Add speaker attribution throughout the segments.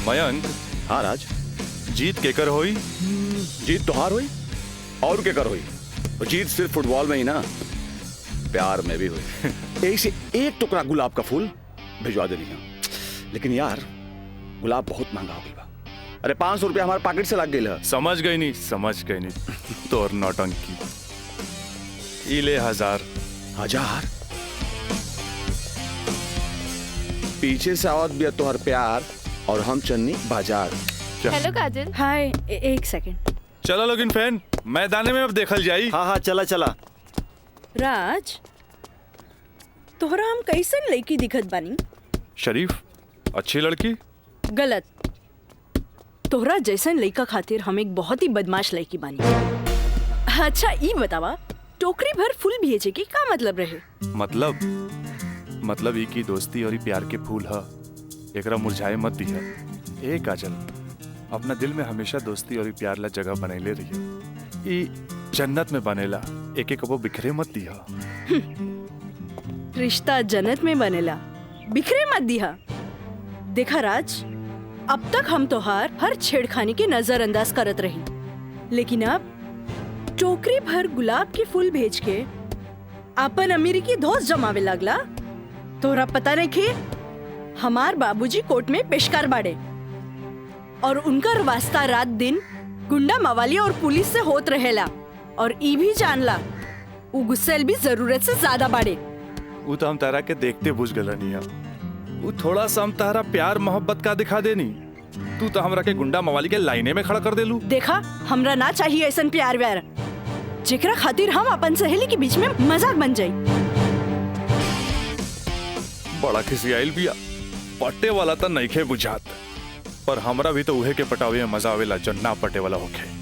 Speaker 1: मयंक,
Speaker 2: हाँ राज।
Speaker 1: जीत केकर होई?
Speaker 2: जीत तोहार हुई और के कर हुई। जीत सिर्फ फुटबॉल में ही ना, प्यार में भी हुई। एक से एक टुकड़ा गुलाब का फूल भिजवा दे रही हूँ, लेकिन यार गुलाब बहुत महंगा हो गया। अरे 500 रुपया हमारे पॉकेट से लग गई।
Speaker 1: समझ गई नहीं तोर नौटंकी। इले 1000।
Speaker 2: पीछे से आवत भी तोहर प्यार और हम चन्नी बाजार।
Speaker 3: हेलो काजल।
Speaker 4: हाय, एक सेकंड।
Speaker 1: चला लोगिन फैन, मैदाने में अब देखल जाई।
Speaker 5: हाँ चला चला।
Speaker 4: राज, तोहरा हम कैसन लड़की दिखत बानी?
Speaker 1: शरीफ, अच्छी लड़की।
Speaker 4: गलत। तोहरा जैसन लड़का खातिर हम एक बहुत ही बदमाश लड़की बानी। अच्छा ई बतावा, टोकरी भर फूल भेजे के का मतलब रहे?
Speaker 1: मतलब ई की दोस्ती और ई प्यार के फूल ह, एकरा मुरझाए मत दिया। ए काजल, अपना दिल में हमेशा दोस्ती और ई प्यार ला जगह बनैले रहिए। ई जन्नत में बनेला, एक एक वो बिखरे मत दिया।
Speaker 4: रिश्ता जन्नत में बनेला, बिखरे मत दिया। देखा राज, अब तक हम तोहार हर छेड़खानी के नजरअंदाज करत रही, लेकिन अब टोकरी भर गुलाब के फूल भेज के अपन अमेरिकी दोस्त जमावे लगला। तोरा पता नहीं कि हमार बाबूजी कोर्ट में पेशकार बाड़े और उनका वास्ता रात दिन गुंडा मवाली और पुलिस से होत रहेला, और ई भी जानला उ गुस्सेल भी जरूरत से ज्यादा बाड़े।
Speaker 1: वो तो हम तारा के देखते बुझ गलनिया। वो थोड़ा सा हम तारा प्यार मोहब्बत का दिखा देनी, तू तो हमरा के गुंडा मवाली के लाइने में खड़ा कर देलू।
Speaker 4: देखा, हमरा ना चाहिए ऐसन प्यार व्यार जेकरा खातिर हम अपन सहेली के बीच में मजाक बन जाई।
Speaker 1: बड़ा खिसियाइल बिया, पट्टे वाला तो नइखे बुझात, पर हमरा भी तो उहे के पटावे में मजा आवेला जो ना पटे वाला होखे।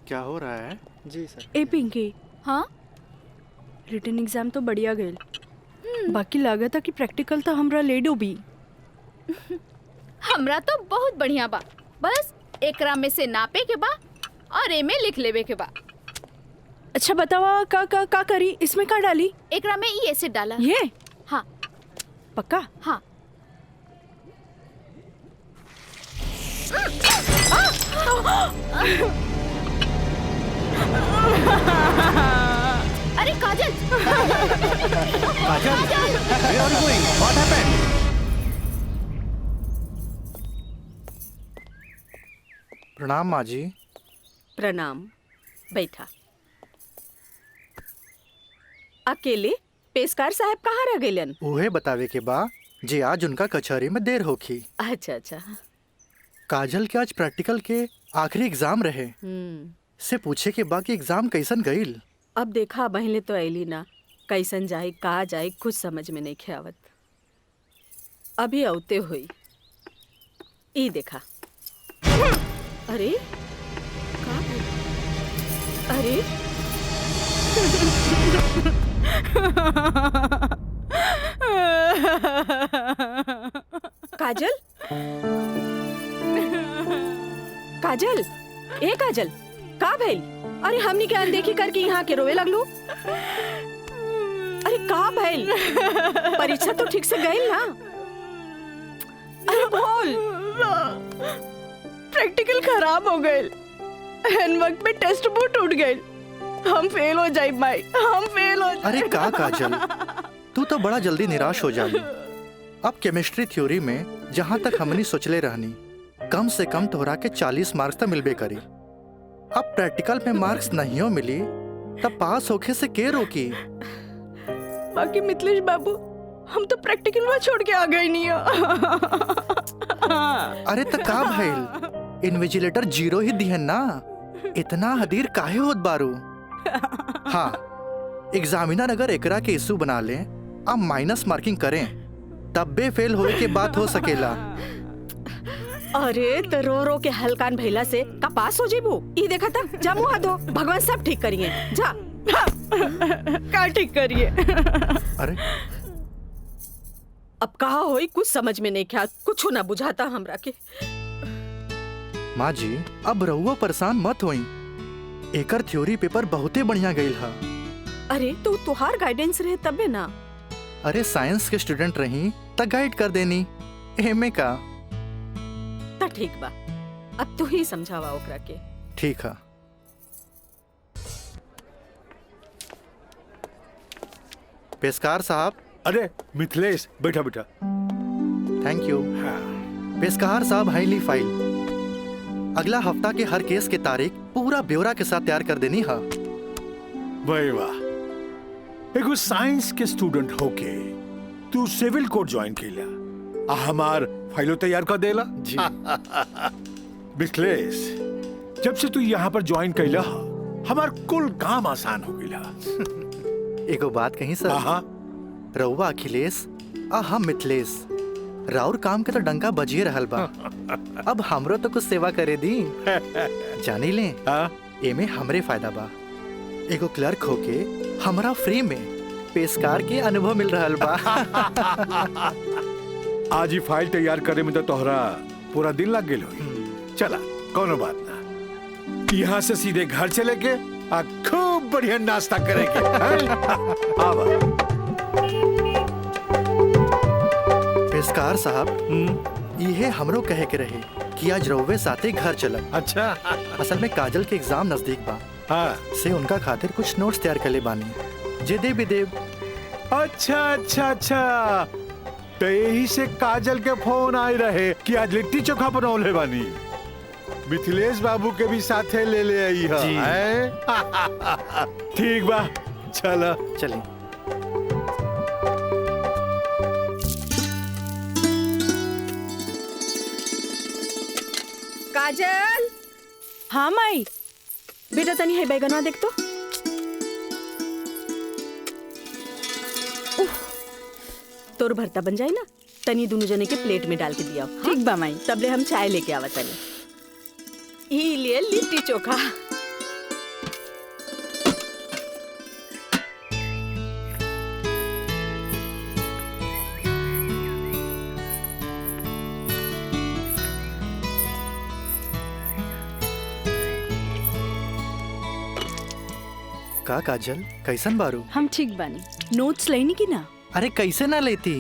Speaker 5: क्या हो रहा है? जी सर।
Speaker 4: ए पिंकी,
Speaker 3: हाँ
Speaker 4: रिटन एग्जाम तो बढ़िया गए, बाकी लागत है कि प्रैक्टिकल तो हमरा ले डूबी।
Speaker 3: हमरा तो बहुत बढ़िया बा, बस एकरा में से नापे के बा और ए में लिख लेवे के बा।
Speaker 4: अच्छा बतावा, का करी इसमें? का डाली?
Speaker 3: एकरा में ई एसिड डाला।
Speaker 4: ये?
Speaker 3: हाँ
Speaker 4: पक्का?
Speaker 3: हाँ। अरे काजल!
Speaker 5: काजल, where are you going? What happened? प्रणाम माँ जी।
Speaker 4: प्रणाम, बैठा। अकेले पेशकार साहब कहाँ रह गइलन?
Speaker 5: उहे बतावे के बा जे आज उनका कचहरी में देर होखी।
Speaker 4: अच्छा अच्छा।
Speaker 5: काजल के आज प्रैक्टिकल के आखिरी एग्जाम रहे, से पूछे के बा कि एग्जाम कैसन गईल।
Speaker 4: अब देखा बहले तो ऐली ना, कैसन जाए कहा जाए कुछ समझ में नहीं ख्यावत। अभी औते हुई ई देखा। अरे का? अरे काजल, काजल, ए काजल, का भइल? अरे हमनी के अनदेखी करके यहाँ के रोवे लगलू। अरे का भइल? परीक्षा तो ठीक से गई ना? अरे बोल। प्रैक्टिकल खराब हो गए, एन वक्त में टेस्ट बुक टूट गए, हम फेल हो जाए माई, हम फेल हो जाए।
Speaker 5: अरे का काजल, तू तो बड़ा जल्दी निराश हो जाली। अब केमिस्ट्री थ्योरी में जहाँ तक हमनी सोचले रहनी, कम से कम तोहरा के 40 मार्क्स तो मिलबे करी। अब प्रैक्टिकल में मार्क्स नहीं मिली तब पास होके से के रोकी?
Speaker 4: बाकी मिथिलेश बाबू, हम तो प्रैक्टिकल में छोड़ के आ गए नहीं।
Speaker 5: अरे तो का भइल? इन्विजिलेटर 0 ही दिहन ना, इतना हदीर काहे होत बारू? हाँ, एग्जामिनर अगर एकरा के इशू बना ले, अब माइनस मार्किंग करें, तब बे फेल होए के बात हो सकेला।
Speaker 4: अरे तो रो रो के हलकान भैला से का पास हो जेबू? ई देखा था, जा मुँह धो, भगवान सब ठीक करिए। जा। का ठीक करिए?
Speaker 5: अरे
Speaker 4: अब कहा होई कुछ समझ में नहीं ख्याल, कुछ ना बुझाता हमरा के।
Speaker 5: माँ जी, अब रहुआ परेशान मत होई। एकर थ्योरी पेपर बहुते बढ़िया गईल हा।
Speaker 4: अरे तो तुहार गाइडेंस रहे तबे ना।
Speaker 5: अरे साइंस के स्टूडेंट रही त गाइड कर देनी, एमे का।
Speaker 4: त ठीक बा, अब तू ही समझावा ओकरा के।
Speaker 5: ठीक है। पेशकार साहब।
Speaker 6: अरे मिथिलेश, बैठा बेटा।
Speaker 5: Thank you.
Speaker 6: हाँ।
Speaker 5: पेशकार साहब, हाईली फाइल अगला हफ्ता के हर केस के तारीख पूरा ब्यौरा के साथ तैयार कर देनी है।
Speaker 6: वाह वाह, एगो साइंस के स्टूडेंट होके तू सिविल कोर्ट ज्वाइन कैला, हमार फाइलो तैयार कर देला।
Speaker 5: जी।
Speaker 6: मिथिलेश, जब से तू यहाँ पर ज्वाइन कैला हमार कुल काम आसान हो गया।
Speaker 5: एगो बात कही सर।
Speaker 6: हाँ।
Speaker 5: रउआ अखिलेश आ हम मिथिलेश, राउर काम के तो डंका बजिए रहल बा। अब हमरो तो कुछ सेवा करे दी। जानी ले, एमे हमरे फायदा बा। एगो क्लर्क होके हमरा फ्री में पेशकार के अनुभव मिल रहल बा।
Speaker 6: आज ही फाइल तैयार करे में तो तोहरा पूरा दिन लग गेल होई। चला, कोनो बात ना, यहाँ से सीधे घर चले के आ खूब बढ़िया नाश्ता करेंगे। आवा।
Speaker 5: पेशकार साहब, ये हमरो कहे के रहे कि आज रउवे साथे घर चलब।
Speaker 6: अच्छा।
Speaker 5: असल में काजल के एग्जाम नजदीक बा।
Speaker 6: हाँ।
Speaker 5: से उनका खातिर कुछ नोट्स तैयार कर ले बानी, जे दे भी देव।
Speaker 6: अच्छा अच्छा अच्छा, तो यही से काजल के फोन आए रहे कि आज लिट्टी चोखा बनौले बानी। मिथिलेश बाबू के भी साथे ले आई है। ठीक बा, चला
Speaker 5: चलिए।
Speaker 4: काजल। हाँ माई, बेटा तनी है बैगनवा देख तो। तोर भरता बन जाए ना, तनी दोनों जने के प्लेट में डाल के दिया। ठीक बा माई, तबले हम चाय लेके आवा तनी। ई लिए लिट्टी चोखा।
Speaker 5: का काजल, कैसन बारू?
Speaker 4: हम ठीक बानी। नोट्स लेनी की ना?
Speaker 5: अरे कैसे ना लेती,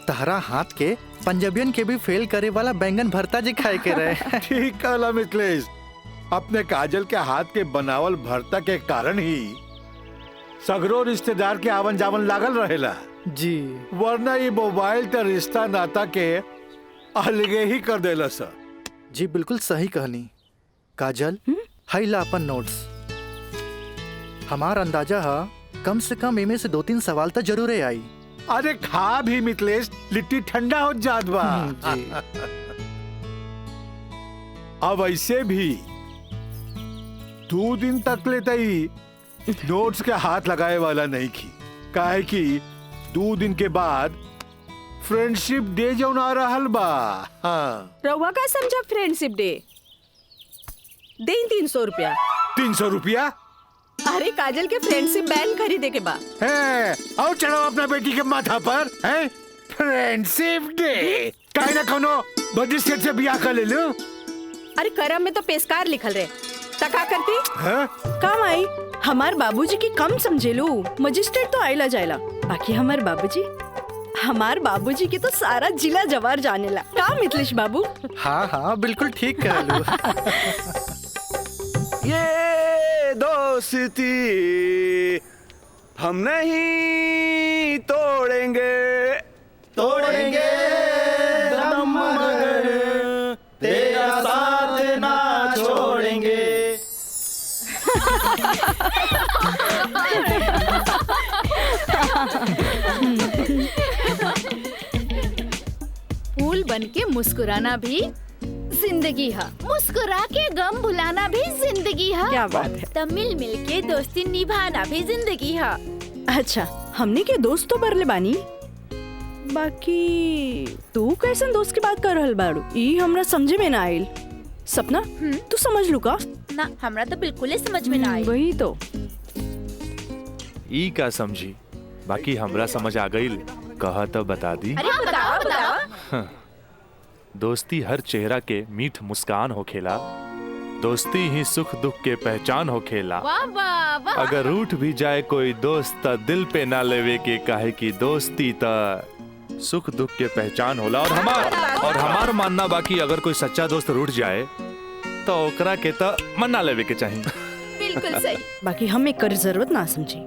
Speaker 5: तहरा हाथ के पंजाबियन के भी फेल करे वाला बैंगन भरता जी खाए के रहे।
Speaker 6: ठीक कहला मिथिलेश, अपने काजल के हाथ के बनावल भरता के कारण ही सगरो रिश्तेदार के आवन जावन लागल रहेला
Speaker 5: जी।
Speaker 6: वरना ये मोबाइल तो रिश्ता नाता के अलगे ही कर देला सर।
Speaker 5: जी बिल्कुल सही कहनी। काजल, हाई ला अपन नोट्स। हमार अंदाजा है कम से कम इमे से 2-3 सवाल तो जरूर आई।
Speaker 6: अरे खा भी मिथिलेश, लिट्टी ठंडा हो जात बा।
Speaker 5: जी।
Speaker 6: अब ऐसे भी 2 दिन तक लेते ही नोट्स के हाथ लगाए वाला नहीं की, काहे कि 2 दिन के बाद फ्रेंडशिप डे जो आ रहल बा। हाँ।
Speaker 4: रउआ का समझा फ्रेंडशिप डे? दे 300 रुपया।
Speaker 6: 300 रुपया?
Speaker 4: अरे काजल के फ्रेंडशिप बैंड खरीदे के बा।
Speaker 6: है, और चढ़ो अपना बेटी के माथा पर। है फ्रेंडशिप डे, काहे ना कोनो मजिस्ट्रेट से ब्याह कर ले लो।
Speaker 4: अरे करम में तो पेशकार लिखल रहे, तका करती
Speaker 6: है?
Speaker 4: काम आई। हमार बाबूजी की कम समझे लो, मजिस्ट्रेट तो आइला जाइला, बाकी हमार बाबूजी की तो सारा जिला जवार जानेला। का मिथिलेश बाबू?
Speaker 5: हाँ हाँ बिल्कुल ठीक कह लू।
Speaker 2: ये दोस्ती हम नहीं तोड़ेंगे,
Speaker 5: तोड़ेंगे दम मगर तेरा साथ ना छोड़ेंगे।
Speaker 3: फूल बनके मुस्कुराना भी जिंदगी है, मुस्कुरा के गम भुलाना भी जिंदगी है।
Speaker 4: क्या बात है।
Speaker 3: तब मिल मिल के दोस्ती निभाना भी जिंदगी है।
Speaker 4: अच्छा, हमने के दोस्त तो बरले बानी, बाकी तू कैसन दोस्त की बात कर रहल बाड़ू? ई हमरा समझे में ना आइल। सपना, तू समझ लू का?
Speaker 3: ना, हमरा तो बिल्कुल ही समझ में ना आई।
Speaker 4: वही तो।
Speaker 1: ई का समझी, बाकी हमरा समझ आ गई। कहा तो बता दी।
Speaker 3: अरे बताओ बताओ।
Speaker 1: दोस्ती हर चेहरा के मीठ मुस्कान हो खेला, दोस्ती ही सुख दुख के पहचान हो खेला।
Speaker 3: वाह वाह वाह।
Speaker 1: अगर रूठ भी जाए कोई दोस्त त दिल पे ना लेवे के, काहे की दोस्ती त सुख दुख के पहचान होला। और हमार मानना बाकी अगर कोई सच्चा दोस्त रूठ जाए तो ओकरा के त मना लेवे के चाहिए।
Speaker 3: बिल्कुल सही।
Speaker 4: बाकी हम एक कर जरूरत ना समझी,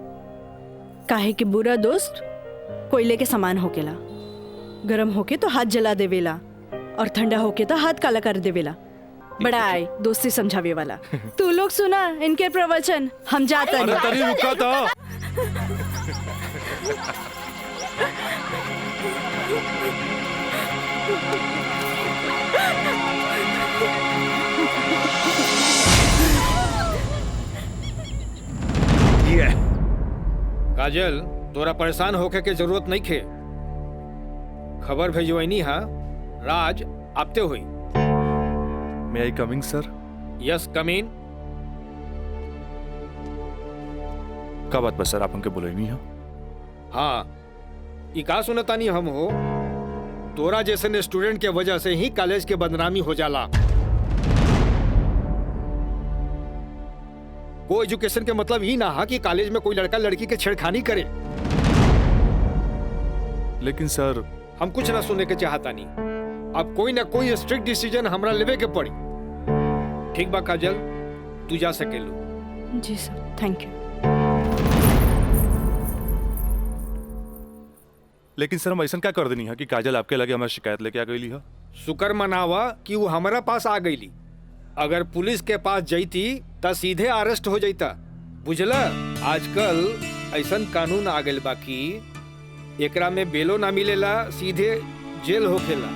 Speaker 4: काहे कि बुरा दोस्त कोयले के समान होकेला। गरम होके तो हाथ जला देवेला और ठंडा होके तो हाथ काला कर देवेला। बड़ा आए दोस्ती समझावे वाला। तू लोग सुना इनके प्रवचन, हम जाते
Speaker 1: अरे
Speaker 4: हैं।
Speaker 1: तरी रुका तो।
Speaker 2: ये
Speaker 7: काजल, तोरा परेशान होके के जरूरत नहीं खे। खबर भेजवैनी हा, राज आपते हुई।
Speaker 1: May I coming sir?
Speaker 7: Yes come in.
Speaker 1: का बात बस सर, आप हमके बोले नहीं है?
Speaker 7: हाँ, ई का सुनतानी हम हो, तोरा जैसे स्टूडेंट के वजह से ही कॉलेज के बदनामी हो जाला। को एजुकेशन के मतलब ही ना हा कि कॉलेज में कोई लड़का लड़की के छेड़खानी करे।
Speaker 1: लेकिन सर
Speaker 7: हम कुछ ना सुनने के चाहता नहीं। अब कोई ना कोई स्ट्रिक्ट डिसीजन हमरा लेवे के पड़ी। ठीक बा काजल, तू जा सकेलू।
Speaker 4: जी सर, थैंक यू।
Speaker 1: लेकिन सर हम ऐसा क्या कर देनी है कि काजल आपके लगे हमारी शिकायत लेके आ गई है?
Speaker 7: शुक्र मनावा कि वो हमारा पास आ गईली। अगर पुलिस के पास जईती त सीधे अरेस्ट हो जाता। बुझला, आजकल ऐसन कानून आ गइल बा कि एकरा में बेलो ना मिलेला, सीधे जेल होखेला।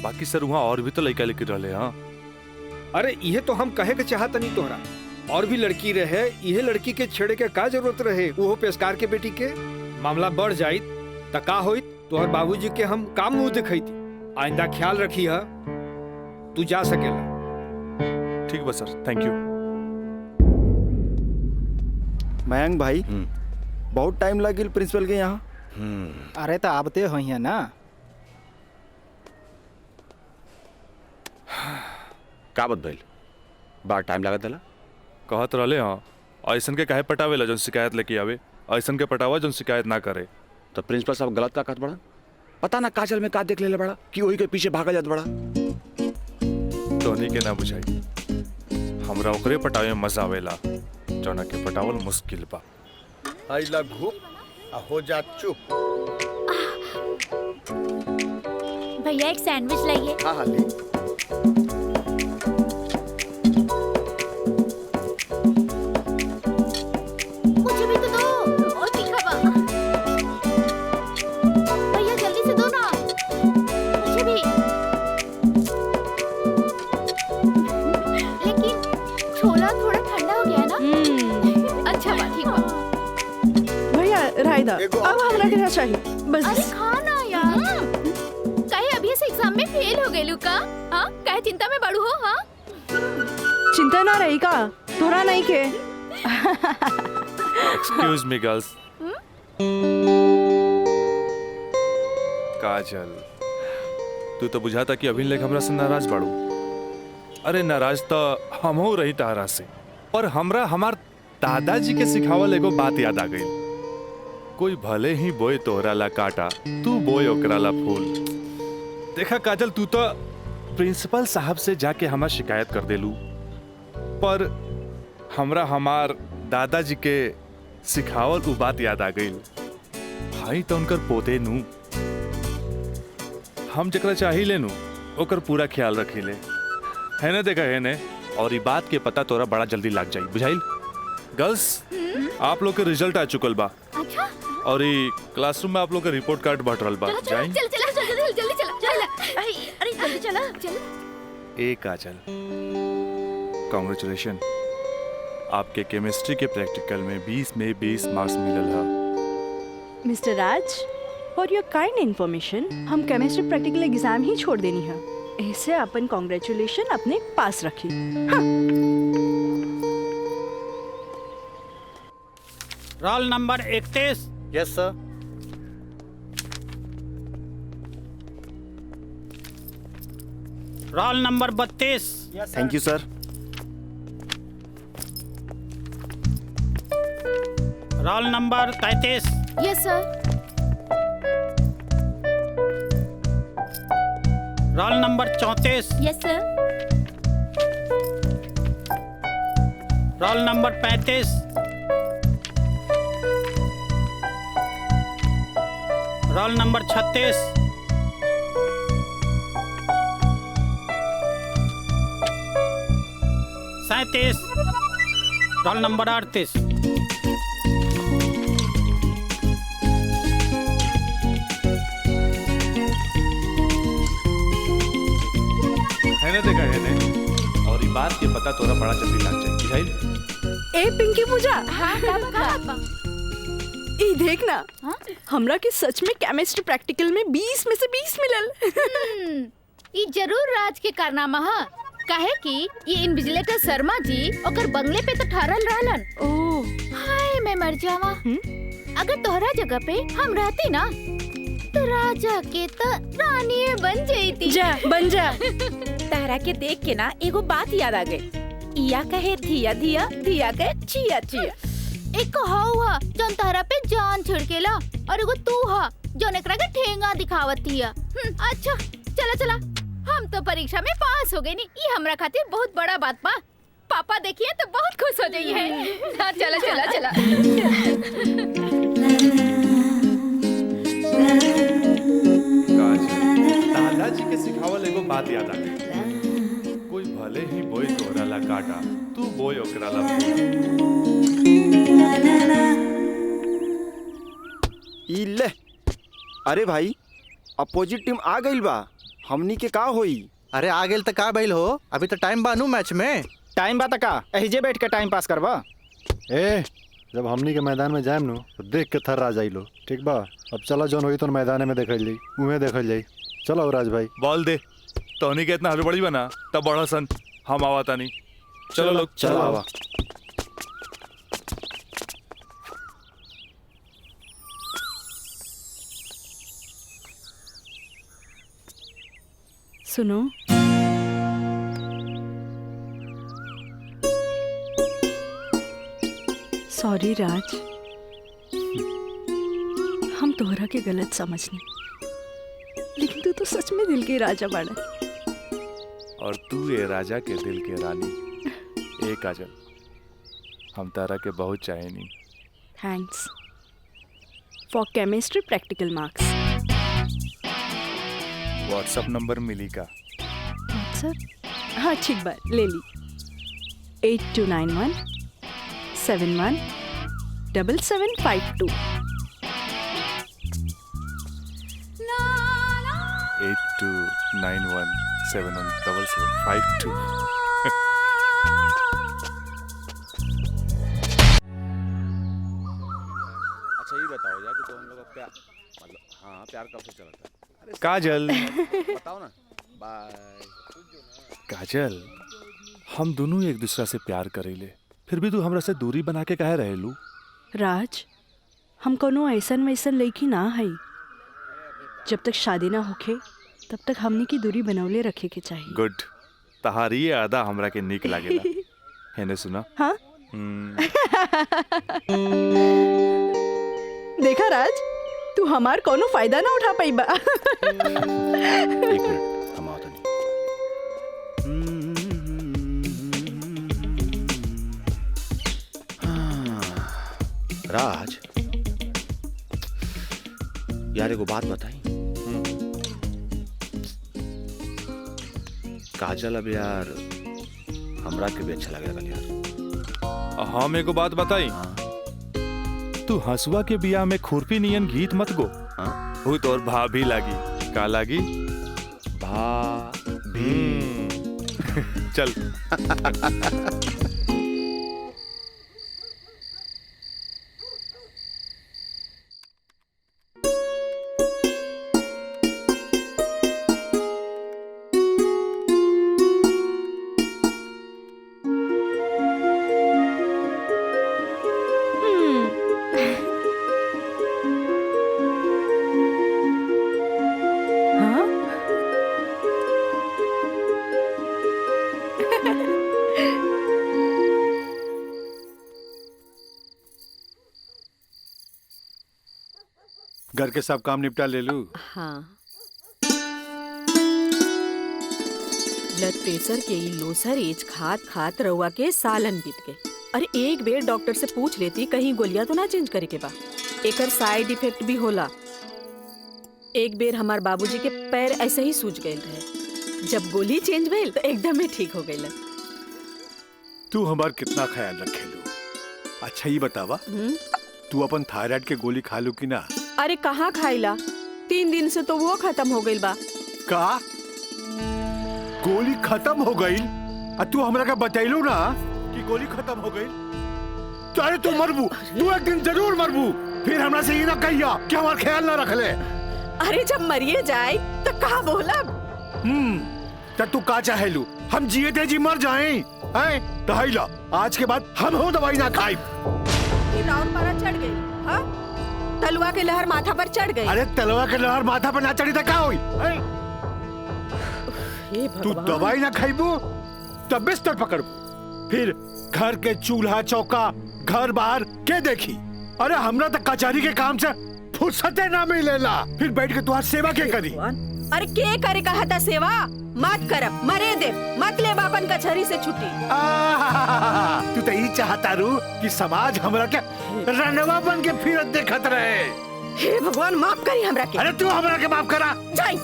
Speaker 1: बाकी सर वहाँ और भी तो लड़का लेके रहे। हाँ,
Speaker 7: अरे इहे तो हम कहे के चाहत नहीं तोहरा। और भी लड़की रहे, इहे लड़की के छेड़े के का जरूरत रहे? वो पेशकार के बेटी के मामला बढ़ जाइत त का होइत? तोहर बाबूजी के हम काम मुंह दिखैती। आइंदा ख्याल रखी है, तू जा सकेला।
Speaker 1: ठीक बा सर, थैंक यू।
Speaker 8: मयंक भाई, बहुत टाइम लगिल प्रिंसिपल के यहाँ।
Speaker 9: अरे तो आबते हो यहाँ ना।
Speaker 2: का बात भइल? बड़ा टाइम लागत दला।
Speaker 1: कहत रहे हाँ, ऐसन के काहे पटावेला जौन शिकायत लेके आवे, ऐसन के पटावा जौन शिकायत ना करे।
Speaker 2: तो प्रिंसिपल साहब गलत का कहत बड़ा? पता ना काजल में का देख ले बड़ा कि वही के पीछे भागा जात बड़ा।
Speaker 1: तोहनी के ना बुझाई, हमरा ओकरे पटावे में मजा आवेला जौना के पटावल मुश्किल बा।
Speaker 10: आई लघु हो जा चुप।
Speaker 11: भैया एक सैंडविच लाइए।
Speaker 10: हाँ हाँ ले।
Speaker 11: मुझे भी तो दो, और तीखा बा। भैया जल्दी से दो ना, मुझे भी। लेकिन छोला थोड़ा ठंडा हो गया ना।
Speaker 3: अच्छा बा, ठीक बा।
Speaker 4: भैया रायदा, अब हमरा के चाहिए बस।
Speaker 3: अरे खाना यार। कहे अभी से एग्जाम में फेल हो गए का? हाँ, कहे चिंता में बड़ू हो? हाँ,
Speaker 4: चिंता ना रही का, तोरा नहीं के।
Speaker 1: Excuse me girls. काजल, तू तो बुझाता कि अभी लेक हमरा से नाराज बाड़ू। अरे नाराज तो हमहू रही तारा से, पर हमरा हमार दादाजी के सिखावल एगो बात याद आ गई। कोई भले ही बोए तोहरा ला काटा, तू बोए ओकरा ला फूल। देखा काजल, तू तो प्रिंसिपल साहब से जाके हमार शिकायत कर देलू, पर हमरा हमार दादाजी के सिखावल उ बात याद आ गई। भाई तो उनकर पोते नू, हम जकरा चाही लेनू ओकर पूरा ख्याल रखी ले, है ना? देखा है ने, और ये बात के पता तोरा बड़ा जल्दी लग जाई, बुझाइल? गर्ल्स, आप लोग के रिजल्ट आ चुकल बा।
Speaker 3: अच्छा।
Speaker 1: और ये क्लासरूम में आप लोग का रिपोर्ट कार्ड बट रहल बा। जाई
Speaker 3: चल चल चल जल्दी चला। अरे जल्दी चला चल।
Speaker 1: ए काजल, कांग्रेचुलेशन, आपके केमिस्ट्री के प्रैक्टिकल में 20 में 20 मार्क्स मिलल है।
Speaker 4: Mister Raj, for your kind information, हम केमिस्ट्री प्रैक्टिकल एग्जाम ही छोड़ देनी है। ऐसे अपन कांग्रेचुलेशन अपने पास रखी। हाँ।
Speaker 9: Roll number 31।
Speaker 10: Yes sir.
Speaker 9: Roll number 32।
Speaker 8: Thank you sir.
Speaker 9: Roll number 33।
Speaker 11: Yes sir.
Speaker 9: Roll number 34।
Speaker 11: Yes sir.
Speaker 9: Roll number 35। Roll number 36। Roll number 38।
Speaker 1: है ना, देखा है ना, और ये बात के पता तोरा बड़ा जल्दी लग जाए बुझाइल।
Speaker 4: ए पिंकी पूजा,
Speaker 3: हाँ का बात बा?
Speaker 4: ई देख ना, हमरा के सच में केमिस्ट्री प्रैक्टिकल में 20 में से 20 मिलल।
Speaker 3: ई जरूर राज के कारनामा है। काहे कि ये इन्विजिलेटर शर्मा जी ओकर बंगले पे तो ठहरल रहलन।
Speaker 4: ओह
Speaker 3: हाय मैं मर जावा। अगर तोहरा जगह पे हम रहती ना तो राजा के तो रानी बन जाती।
Speaker 4: जा बन जा।
Speaker 12: तारा के देख के ना एगो बात याद आ गई। इया कहे धिया धिया, धिया कहे चिया चिया।
Speaker 3: एक हवा जौन तहरा पे जान छिड़केला और एगो तू हा जौन एकरा के ठेंगा दिखावतिया। अच्छा चला चला, हम तो परीक्षा में पास हो गए नी, ये हमरा खातिर बहुत बड़ा बात बा। पापा देखिए तो बहुत खुश हो जाइए। हाँ, चला चला चला।
Speaker 1: दादाजी के सिखावल एगो बात याद आ गई। कोई भले ही बोई तोहरा ला काटा, तू बोई ओकरा ला
Speaker 8: ई ले। अरे भाई, अपोजिट टीम आ गई बा, हमनी के का होई?
Speaker 5: अरे आ गेल त का भइल हो, अभी तो टाइम बानू मैच में।
Speaker 9: टाइम बा त का एहिजे बैठ के टाइम पास करबा।
Speaker 13: ए जब हमनी के मैदान में जाएम नु तो देख के थर्रा जाइलो, ठीक बा? अब चलो जौन होई तो मैदान में देखल जाई, उहे देखल जाई। चलो राज भाई
Speaker 1: बॉल दे। तोहनी के इतना हड़बड़ी बना तब बड़ा सन हम आवाता नहीं। चलो लोग
Speaker 8: चलो आवा।
Speaker 4: सुनो, सॉरी राज, हम तोहरा के गलत समझनी, लेकिन तू तो सच में दिल के राजा बाड़ा।
Speaker 1: और तू ये राजा के दिल के रानी। ए काजल, हम तारा के बहुत चाहेनी।
Speaker 4: Thanks for chemistry practical marks.
Speaker 1: WhatsApp number मिली का?
Speaker 4: व्हाट्सएप? हाँ ठीक बा, ले ली। 8291 71 7752।
Speaker 1: 8291717752।
Speaker 2: अच्छा ये बताओ यार कि तो हम लोग का प्यार, मतलब हाँ प्यार कब से चला था? अरे
Speaker 1: काजल
Speaker 2: बताओ ना। बाय।
Speaker 1: काजल, हम दोनों एक दूसरा से प्यार करेले, फिर भी तू हमरा से दूरी बना के काहे रहेलू?
Speaker 4: राज, हम कोनो ऐसन वैसन लड़की ना है। जब तक शादी ना होखे तब तक हमनी की दूरी बनौले रखे के चाहिए।
Speaker 1: गुड, तहारी ये आदा हमरा के निक लागेला। हेने सुना?
Speaker 4: हाँ? देखा राज, तू हमार कोनो फायदा ना उठा पाई बा।
Speaker 2: एक मिनट, हम आओ तनी। राज यार एगो बात बताई। काजल अब यार हमरा के भी अच्छा लगेगा यार।
Speaker 1: हम एगो बात बताई। तू हंसुआ के बिया में खुरपी नियन गीत मत गो। वो तोर भाभी लागी। का लागी?
Speaker 2: भाभी।
Speaker 1: चल।
Speaker 6: घर के सब काम निपटा ले लू।
Speaker 12: हाँ, ब्लड प्रेशर के ई लोसर एज खात खात रउआ के सालन बीत गए। अरे एक बेर डॉक्टर से पूछ लेती कहीं गोलियां तो ना चेंज करे के बा। एकर साइड इफेक्ट भी होला। एक बेर हमार बाबूजी के पैर ऐसे ही सूज गए रहे, जब गोली चेंज भइल तो एकदम ही ठीक हो गइल।
Speaker 6: तू हमार कितना ख्याल रखेलू। अच्छा ये बतावा, तू अपन थायराइड के गोली खा लू कि ना?
Speaker 12: अरे कहाँ खाइला, 3 दिन से तो वो खत्म हो गइल बा।
Speaker 6: का गोली खत्म हो गई? तू हमरा का बतैलू ना कि गोली खत्म हो गई? अरे तू मरबू, तू एक दिन जरूर मरबू। फिर हमरा से ये ना कहिया कि हमार ख्याल ना रख ले।
Speaker 12: अरे जब मरिए जाए तो कहा बोला।
Speaker 6: तू का चाहेलू, हम जिए थे जी मर जाएं? हैं? दहाइला, आज के बाद हम हो दवाई ना खाई।
Speaker 12: राउर पारा चढ़ गई, हाँ? तलवा के लहर माथा पर चढ़ गई।
Speaker 6: अरे तलवा के लहर माथा पर ना चढ़ी तो क्या हुई? तू दवाई ना खाइबू तब बिस्तर पकड़, फिर घर के चूल्हा चौका घर बाहर के देखी। अरे हमरा तक कचहरी के काम से फुर्सते ना मिलेला, फिर बैठ के तुम्हारी सेवा के करी।
Speaker 12: अरे के करे कहा था सेवा? मत करब, मरे दे, मत ले बापन कचहरी से छुट्टी।
Speaker 6: तू तो यही चाहता रू कि समाज हमरा के रनवा बन के फिरत देखत रहे।
Speaker 12: हे भगवान माफ करी हमरा के।
Speaker 6: अरे तू हमरा के माफ करा।
Speaker 12: जाई।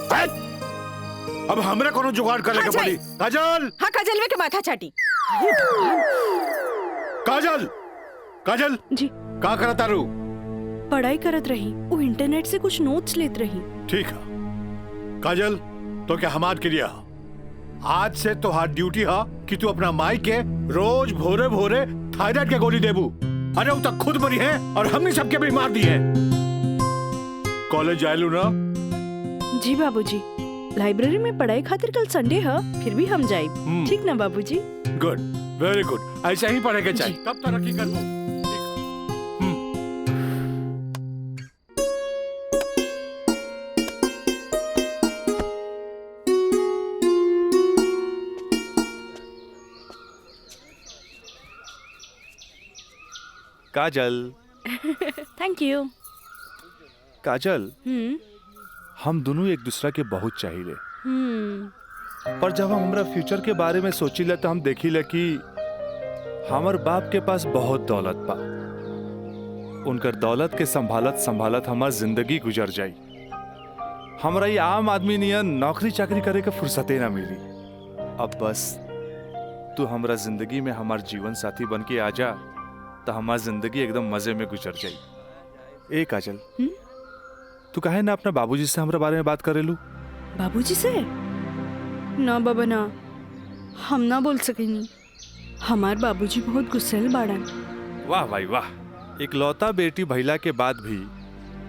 Speaker 6: अब हमरा कोनो जुगाड़ करे के पड़ी। काजल।
Speaker 12: हाँ काजलवे के माथा चाटी।
Speaker 6: काजल, काजल
Speaker 4: जी
Speaker 6: का करता रू?
Speaker 4: पढ़ाई करत रही, वो इंटरनेट से कुछ नोट्स लेत रही।
Speaker 6: ठीक है काजल, तो क्या हमार क्रिया आज से तो हाथ ड्यूटी है कि तू अपना माई के रोज भोरे भोरे थायराइड के गोली देबू। अरे वो तक खुद मरी है और हमने सबके भी मार दी है। कॉलेज जायलू ना?
Speaker 4: जी बाबूजी, लाइब्रेरी में पढ़ाई खातिर कल संडे है, फिर भी हम जाए। ठीक ना बाबूजी?
Speaker 6: गुड, वेरी गुड, ऐसा ही पढ़ेगा चाहिए, तब तरक्की करबो।
Speaker 1: काजल।
Speaker 4: Thank you.
Speaker 1: काजल, हम दोनों एक दूसरा के बहुत चाहिए, पर जब हम हमरा फ्यूचर के बारे में सोचिले तो हम देखिले कि हमार बाप के पास बहुत दौलत बा। उनकर दौलत के संभालत संभालत हमार जिंदगी गुजर जाई। हमरा ये आम आदमी नियन नौकरी चाकरी करे के फुर्सते ना मिली। अब बस तू हमरा जिंदगी में हमार जीवन साथी बन के आ जा तो हमार जिंदगी एकदम मजे में गुजर जाई। ए काजल, तू काहे ना अपना बाबूजी से हमरा बारे में बात करेलू?
Speaker 4: बाबूजी से? ना बाबा ना, हम ना बोल सकेनी। हमार बाबूजी बहुत गुस्सेल बाड़न।
Speaker 1: वाह भाई वाह, इकलौता बेटी भइला के बाद भी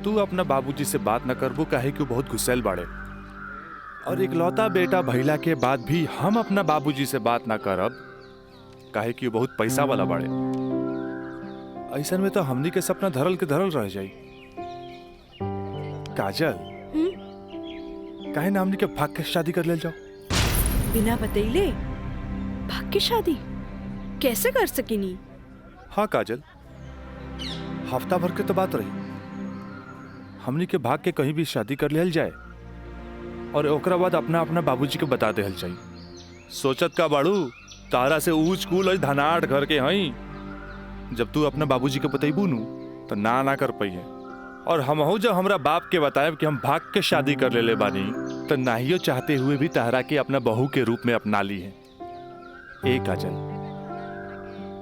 Speaker 1: तू अपना बाबूजी से बात न करबू काहे कि बहुत गुस्सेल बाड़े। और इकलौता बेटा भइला के बाद भी हम अपना बाबूजी से बात ना करब काहे कि बहुत पैसा वाला बाड़े। ऐसा में तो हमनी के सपना धरल के धरल रह जाई। काजल, काहे ना हमनी के भाग के शादी कर ले जाओ?
Speaker 4: बिना बतैले भाग के शादी कैसे कर सकेनी?
Speaker 1: हाँ काजल, हफ्ता भर के तो बात रही, हमनी के भाग के कहीं भी शादी कर लेल जाए और ओकरा बाद अपना अपना बाबूजी के बता देहल जाई। सोचत का बाड़ू तारा से ऊंच कूल और धनाट घर के हई। जब तू अपना बाबूजी के बतैबू नु तो ना कर पाई है। और हमहू जब हमरा बाप के बताएब कि हम भाग के शादी कर ले बानी तो नाहियो चाहते हुए भी तारा के अपना बहू के रूप में अपना ली है। ए काजल,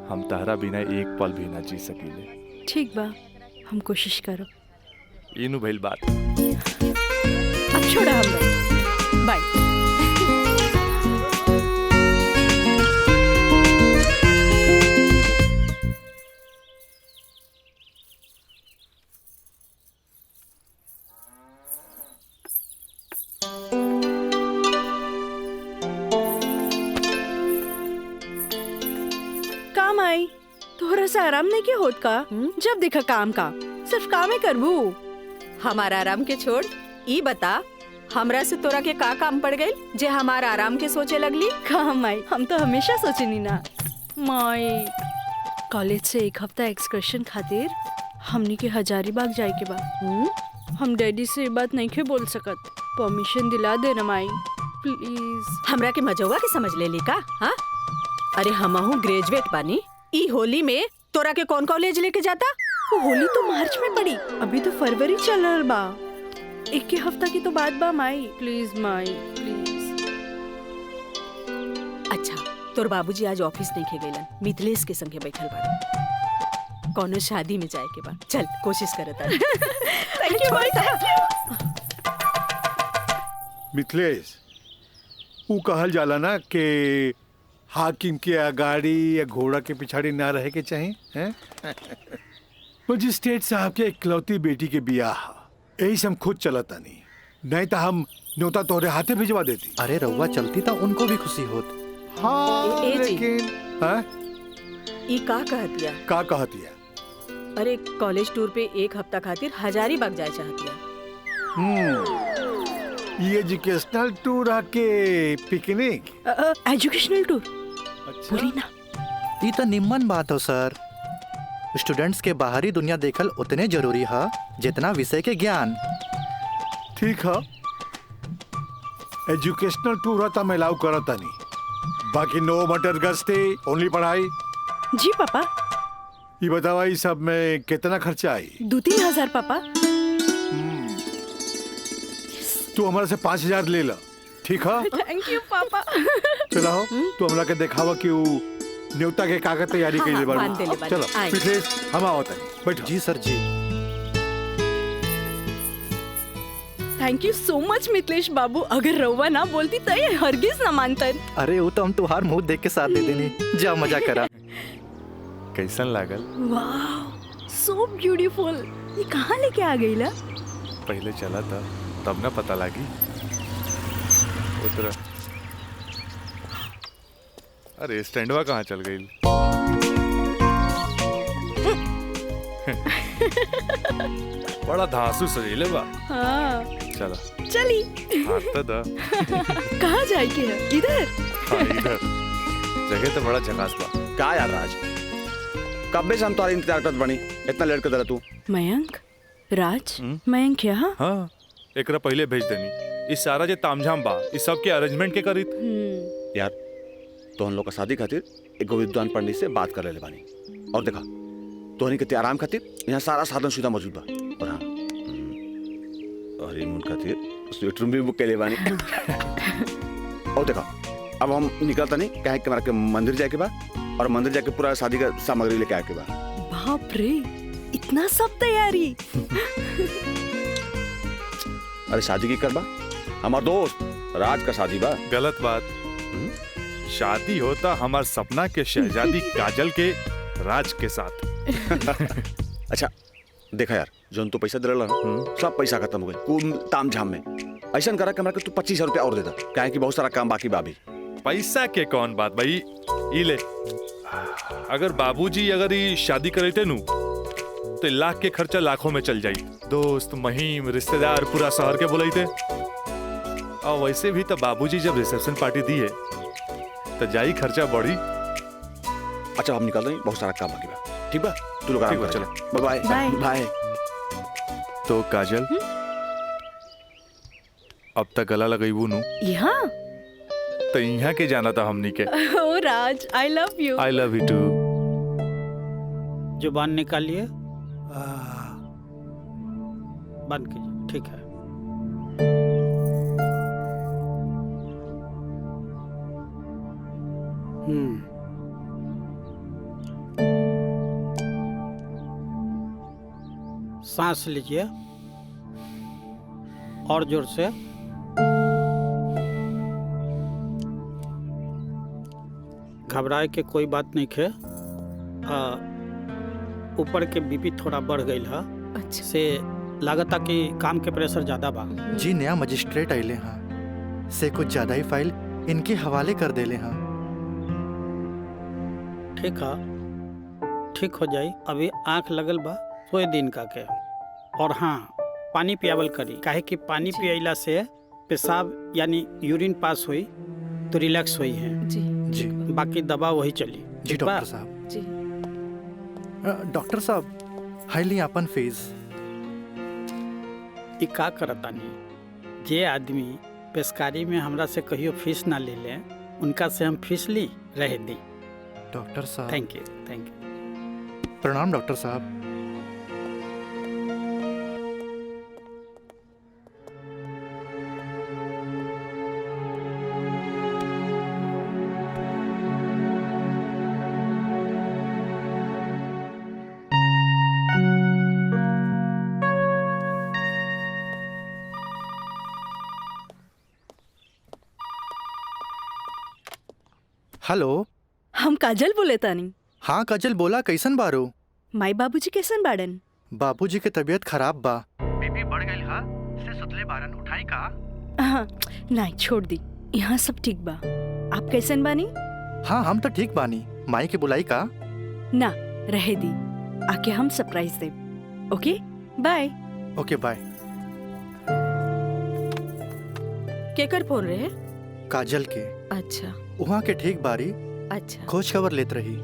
Speaker 1: हम तारा बिना एक पल भी ना जी सकीले।
Speaker 4: ठीक बा, हम कोशिश करो।
Speaker 1: इनु भइल बात।
Speaker 4: अब छोड़ा हम बाय। काम आई थोड़ा सा आराम नहीं के होत का? जब देखा काम का सिर्फ काम ही करबू।
Speaker 12: हमारा आराम के छोड़, ई बता हमरा से तोरा के का काम पड़ गई जे हमारा आराम के सोचे लगली?
Speaker 4: काम आई, हम तो हमेशा सोचनी ना माई। कॉलेज से एक हफ्ता एक्सकर्शन खातिर हमनी के हजारीबाग जाए के बा। हम डैडी से ये बात नहीं के बोल सकत। परमिशन दिला दे ना माई प्लीज।
Speaker 12: हमरा के मजौवा के समझ ले ली का? हाँ, अरे हमहू ग्रेजुएट बानी। ई होली में तोरा के कौन कॉलेज लेके जाता?
Speaker 4: वो होली तो मार्च में पड़ी, अभी तो फरवरी चल रहा बा। एक के हफ्ता की तो बात बा माई, प्लीज माई प्लीज।
Speaker 12: अच्छा, तोर बाबूजी आज ऑफिस नहीं खे गइलन, मिथिलेश के संगे बैठल बाड़े। कौनो शादी में जाए के बा, चल कोशिश करत तानी।
Speaker 4: थैंक यू भाई, थैंक यू।
Speaker 6: मिथिलेश, ऊ कहल जाला ना कि हाकिम के अगाड़ी या घोड़ा के पिछाड़ी ना रहे के चाहिए, हैं? मजिस्ट्रेट साहब के इकलौती बेटी के बियाह, यही से हम खुद चलता नहीं तो हम न्योता तोरे हाथे भिजवा देती।
Speaker 5: अरे रउआ चलती तो उनको भी खुशी होत।
Speaker 6: हाँ,
Speaker 12: ए जी।
Speaker 6: लेकिन हाँ?
Speaker 12: ई का कहतिया?
Speaker 6: का कहतिया?
Speaker 12: अरे कॉलेज टूर पे एक हफ्ता खातिर हजारीबाग जाए चाहतिया।
Speaker 6: ये एजुकेशनल टूर आके पिकनिक?
Speaker 4: एजुकेशनल टूर
Speaker 6: अच्छा।
Speaker 4: बोली ना।
Speaker 5: ये तो निम्मन बात हो सर। स्टूडेंट्स के बाहरी दुनिया देखल उतने जरूरी है जितना विषय के ज्ञान।
Speaker 6: ठीक है, एजुकेशनल टूर है तो मैं अलाउ करता नहीं, बाकी नो मटर गस्ते, ओनली पढ़ाई।
Speaker 4: जी पापा।
Speaker 6: ये बतावा ये सब में कितना खर्चा आई?
Speaker 4: 2-3 हजार पापा।
Speaker 6: तू हमारे से 5,000 ले ला, ठीक है?
Speaker 4: थैंक यू पापा।
Speaker 6: चलो तू हमरा के दिखावा कि वो न्योता के कागज तैयारी
Speaker 12: हाँ,
Speaker 6: के लिए
Speaker 12: बांध देले बानी।
Speaker 6: चलो
Speaker 12: आए।
Speaker 6: मिथिलेश, हम आवत हैं, बैठो।
Speaker 5: जी सर जी।
Speaker 4: Thank you so much Mithilesh बाबू। अगर रउआ ना बोलती तो ये हरगिज ना मानतन।
Speaker 5: अरे वो तो हम तुहार मुंह देख के साथ दे देनी। जा मजा करा।
Speaker 1: कैसन लागल?
Speaker 4: वाह, सो ब्यूटीफुल। ये कहाँ लेके आ गई ला?
Speaker 1: पहले चला था तब ना पता लगी। उतरा। अरे स्टैंडवा कहाँ चल गई? बड़ा धांसू सजेले बा।
Speaker 4: हाँ
Speaker 1: चला
Speaker 4: चली।
Speaker 1: हाथ तो दा।
Speaker 4: कहाँ जाए के है? इधर।
Speaker 1: हाँ इधर। जगह तो बड़ा झकास बा।
Speaker 2: क्या यार राज, कब से हम तुम्हारा इंतजार करत बनी, इतना लेट कर तू?
Speaker 4: मयंक, राज, मयंक यहाँ?
Speaker 1: हाँ, एकरा पहले भेज देनी। इस सारा जे तामझाम बा, इस सब के अरेंजमेंट के करी।
Speaker 2: यार तो हम लोग का शादी खातिर एक विद्वान पंडित से बात कर ले बानी, और देखा तोहनी के आराम खातिर यहाँ सारा साधन सुविधा मौजूद बा। और हाँ, हनीमून खातिर स्वीट रूम भी बुक कर ले बानी। और देखा अब हम निकलता नहीं, कहे कि हमारा के मंदिर जाके बा, और मंदिर जाके पूरा शादी का सामग्री लेके आके बा।
Speaker 4: बाप रे, इतना सब तैयारी।
Speaker 2: अरे शादी की करबा, हमार दोस्त राज का शादी बा।
Speaker 1: गलत बात। शादी होता हमार सपना के शहजादी काजल के राज के साथ।
Speaker 2: अच्छा देखा यार, जो तो पैसा दिला ना, सब पैसा खत्म हो गए कुल ताम झाम में। ऐसा करा कि हमरा के तू 25,000 रुपया और दे दा, काहे कि बहुत सारा काम बाकी बा अभी।
Speaker 1: पैसा के कौन बात भाई, ई ले। अगर बाबूजी अगर ये शादी करते नु तो लाख के खर्चा लाखों में चल जाई। दोस्त महिम रिश्तेदार पूरा शहर के बुलाईते। और वैसे भी तो बाबूजी जब रिसेप्शन पार्टी दी है तो जाई खर्चा बढ़ी।
Speaker 2: अच्छा हम निकल रहे हैं, बहुत सारा काम बाकी बा। ठीक बा, तू लोग आराम कर। चलो बाय
Speaker 4: बाय।
Speaker 2: बाय।
Speaker 1: तो काजल, अब तक गला लगईबू नु
Speaker 4: यहाँ?
Speaker 1: तो यहाँ के जाना था हमनी के।
Speaker 4: ओ Raj, I love you.
Speaker 1: I love you too.
Speaker 9: जुबान निकालिए, बंद कीजिए। ठीक है। सांस लीजिए और जोर से। घबराए के कोई बात नहीं खे। ऊपर के बीपी थोड़ा बढ़ गई है।
Speaker 12: अच्छा।
Speaker 9: से लागता कि काम के प्रेशर ज्यादा बा।
Speaker 5: जी नया मजिस्ट्रेट आइले हाँ, से कुछ ज्यादा ही फाइल इनके हवाले कर देले हाँ।
Speaker 9: ठीक है, ठीक हो जाई। अभी आंख लगल बा, सोए दिन का के। और हाँ, पानी पियावल करी, काहे कि पानी पियला से पेशाब यानी यूरिन पास हुई तो रिलैक्स हुई है।
Speaker 12: जी
Speaker 5: जी
Speaker 9: बाकी दवा वही चली।
Speaker 5: जी
Speaker 9: ठीक बा?
Speaker 5: डॉक्टर साहब।
Speaker 12: जी।
Speaker 5: डॉक्टर साहब, हाईली अपन फीस।
Speaker 9: ई का करतानी, जे आदमी पेशकारी में हमरा से कहियो फीस ना ले ले, उनका से हम फीस ली रह दी।
Speaker 5: डॉक्टर साहब।
Speaker 9: Thank you.
Speaker 5: प्रणाम डॉक्टर साहब। हेलो,
Speaker 4: हम काजल बोले तानी।
Speaker 5: हाँ काजल बोला, कैसन बारू?
Speaker 4: माई बाबूजी कैसन बाड़न?
Speaker 5: बाबूजी के तबीयत खराब बा। बीपी बढ़ गई हा, से सुतले बारन, उठाई का?
Speaker 4: हाँ, नहीं छोड़ दी, यहाँ सब ठीक बा। आप कैसन बानी?
Speaker 5: हाँ हम तो ठीक बानी। माई के बुलाई का?
Speaker 4: ना, रहे दी, आके हम सरप्राइज दे। Okay bye.
Speaker 5: Okay bye.
Speaker 12: केकर फोन रहे?
Speaker 5: काजल के।
Speaker 12: अच्छा।
Speaker 5: वहाँ के ठीक बारी।
Speaker 12: अच्छा।
Speaker 5: खोज खबर लेत रही।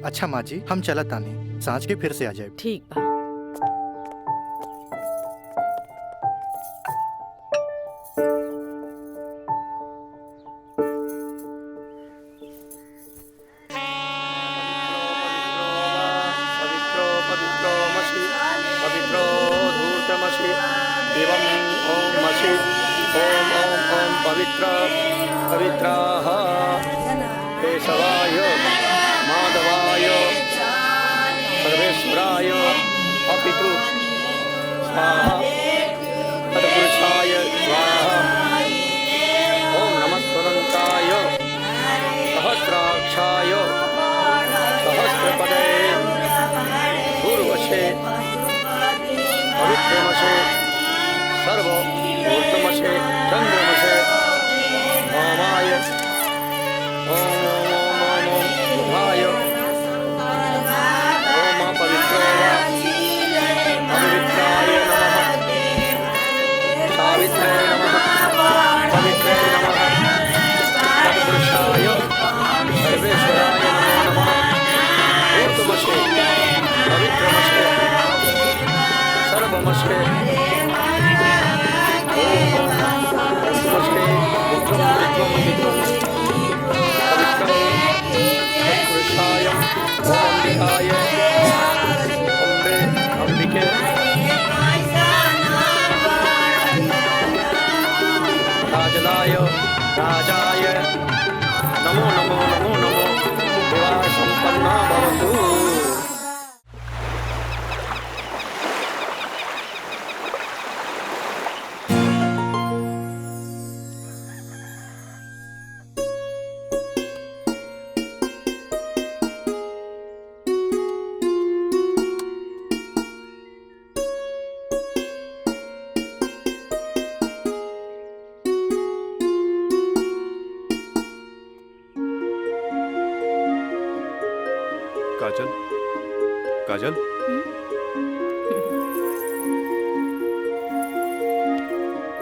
Speaker 5: अच्छा माँ जी, हम चलत आनी, सांझ के फिर से आ जाए।
Speaker 12: ठीक बा।
Speaker 7: पवित्राः केशवाय माधवाय सर्वेश्वराय अपितु स्वाहा तत्पुरुषाय स्वाहा। ओम नमः स्वदन्ताय सहस्राक्षाय सहस्रपदे पूर्वशे पवित्रमशे सर्वभूतमशे चन्द्रमशे ओमाय ओम ओम ओम ओम शुभाय ओम पवित्रो वा पवित्राय नमः सावित्रे नमः पवित्रे नमः तत्पुरुषाय सर्वेश्वराय नमो नमः। ऊर्ध्वमशे पवित्रमशे सर्वमशे राजलाय राजाय नमो नमो नमो नमो विवाह संपन्ना भवतु।
Speaker 1: काजल, काजल,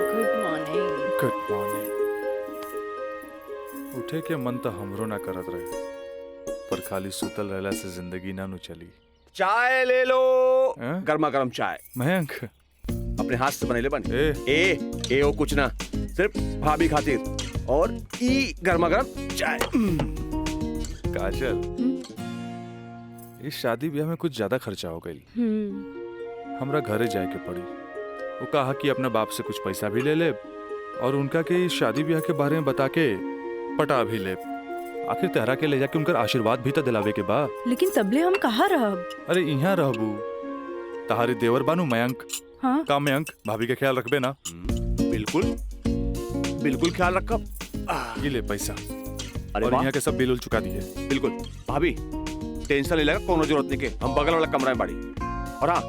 Speaker 4: गुड मॉर्निंग।
Speaker 1: Good morning. उठे के मन तो हमरो ना करत रहे, पर खाली सुतल रहला से जिंदगी ना नु चली।
Speaker 2: चाय ले लो। गर्मा गर्म चाय।
Speaker 1: मयंक,
Speaker 2: अपने हाथ से बनेले बन। ए ओ कुछ ना, सिर्फ भाभी खातिर। और ई गर्मा गर्म चाय।
Speaker 1: काजल, इस शादी ब्याह में कुछ ज्यादा खर्चा हो गई। हमरा घरे जाए के पड़ी। वो कहा कि अपने बाप से कुछ पैसा भी ले ले और उनका के इस शादी ब्याह के बारे में बता के पटा भी ले। आखिर तेहरा के ले जाके उनका आशीर्वाद भी तो दिलावे के बा।
Speaker 4: लेकिन तबले हम कहाँ रहब?
Speaker 1: अरे यहाँ रहबू, तहारी देवर बानू मयंक।
Speaker 4: हाँ?
Speaker 1: का मयंक, भाभी के ख्याल रखबे ना?
Speaker 2: बिल्कुल बिल्कुल ख्याल रखब।
Speaker 1: ये ले पैसा।
Speaker 2: अरे
Speaker 1: और
Speaker 2: वाह।
Speaker 1: यहाँ के सब बिल उल चुका दिए।
Speaker 2: बिल्कुल भाभी, टेंशन ले लेगा, कोनो जरूरत नहीं के। हम बगल वाला कमरा में बाड़ी। और हाँ,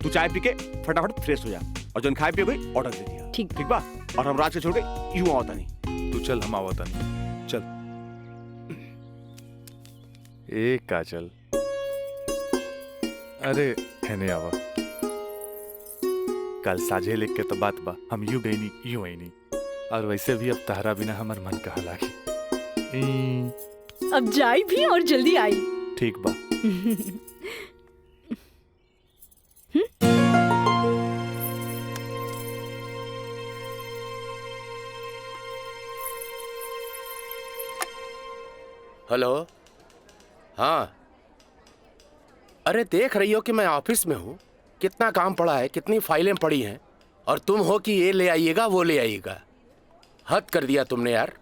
Speaker 2: तू चाय पी के फटाफट फ्रेश हो जा और जो खाए पिए गई ऑर्डर दे दिया।
Speaker 4: ठीक
Speaker 2: ठीक बा। और हम रात के छोड़ के यूं आवता नहीं।
Speaker 1: तू चल, हम आवता नहीं। चल। ए काजल, अरे हैने आवा। कल साझे लिख के तो बात बा, हम यूं गई नहीं यूं आई नहीं। और वैसे भी अब तहरा बिना हमार मन कहा लागी।
Speaker 4: अब जाई भी और जल्दी आई।
Speaker 1: ठीक बा।
Speaker 14: हेलो। हाँ, अरे देख रही हो कि मैं ऑफिस में हूँ, कितना काम पड़ा है, कितनी फाइलें पड़ी हैं, और तुम हो कि ये ले आइएगा वो ले आइएगा। हद कर दिया तुमने यार।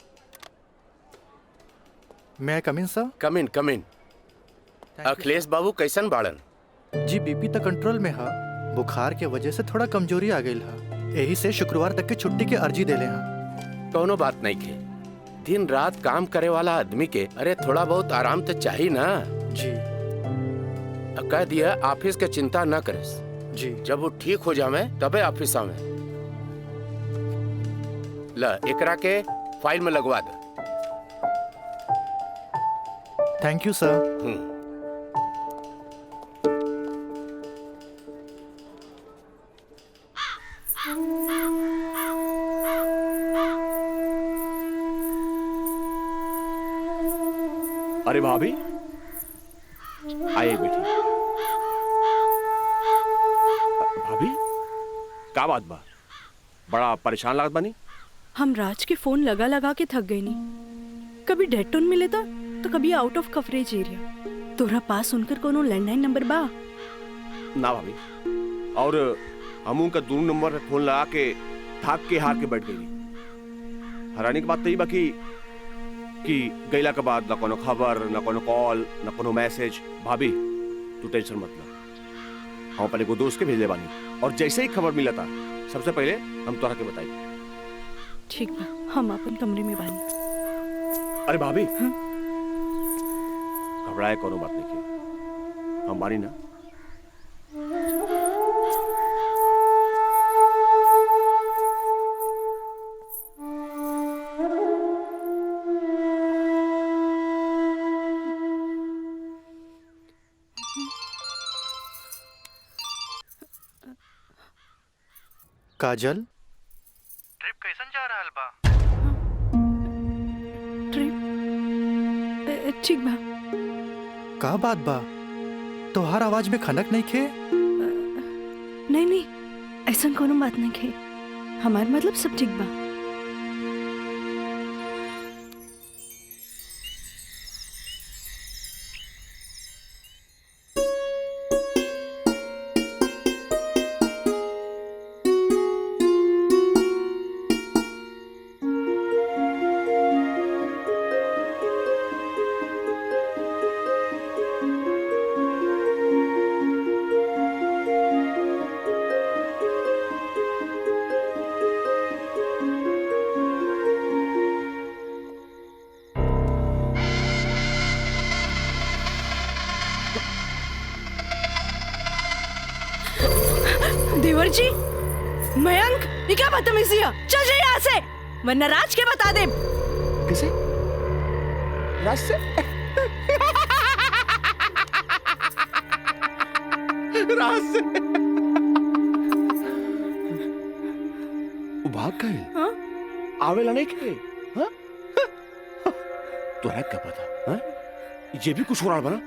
Speaker 5: मैं कम इन सर?
Speaker 14: कम इन। अखिलेश बाबू कैसन बाड़न?
Speaker 5: जी बीपी तो कंट्रोल में है, बुखार के वजह से थोड़ा कमजोरी आ गई है, यही से शुक्रवार तक की छुट्टी के अर्जी दे ले हैं।
Speaker 14: कोनो बात नहीं के, दिन रात काम करे वाला आदमी के अरे थोड़ा बहुत आराम तो चाहिए ना।
Speaker 5: जी
Speaker 14: कह दिया ऑफिस के चिंता न करे
Speaker 5: जी,
Speaker 14: जब वो ठीक हो जावे तबे ऑफिस आवे। ला एकरा के फाइल में लगवा दे।
Speaker 5: थैंक यू सर।
Speaker 2: अरे भाभी आइए बेटी। भाभी क्या बात बा, बड़ा परेशान लागत बानी?
Speaker 4: हम राज के फोन लगा लगा के थक गए नहीं, कभी डेड टोन मिले था तो कभी आउट ऑफ कवरेज एरिया। तोरा पास उनकर कोनो लैंडलाइन नंबर बा?
Speaker 2: ना भाभी, और हम उनका दूर नंबर पे फोन लगा के थक के हार के बैठ गई। हैरानी की बात तो ये बाकी कि गईला के बाद ना कोनो खबर, ना कोनो कॉल, ना कोनो मैसेज। भाभी तू टेंशन मत ले, हम अपने को दोस्त के भेजले बानी, और जैसे ही खबर मिला था सबसे पहले हम तोरा के बताई।
Speaker 4: ठीक बा, हम अपन कमरे में बानी।
Speaker 2: अरे भाभी घबराए कोनो बात नहीं की, हम बानी ना।
Speaker 5: काजल,
Speaker 15: ट्रिप कैसन जा रहल बा?
Speaker 4: ट्रिप ठीक बा।
Speaker 5: का बात बा, तोहार आवाज में खनक नहीं खे?
Speaker 4: नहीं, ऐसा कोनो बात नहीं खे, हमार मतलब सब ठीक बा। देवर जी, मयंक, ये क्या बदतमीजी है? चल जाइए यहाँ से, वरना राज के बता दे।
Speaker 2: किसे? राज से? राज से? वो भाग गए? हाँ? आवेला नहीं के? हाँ? तोरा क्या पता? हाँ? ये भी कुछ हो रहा बना?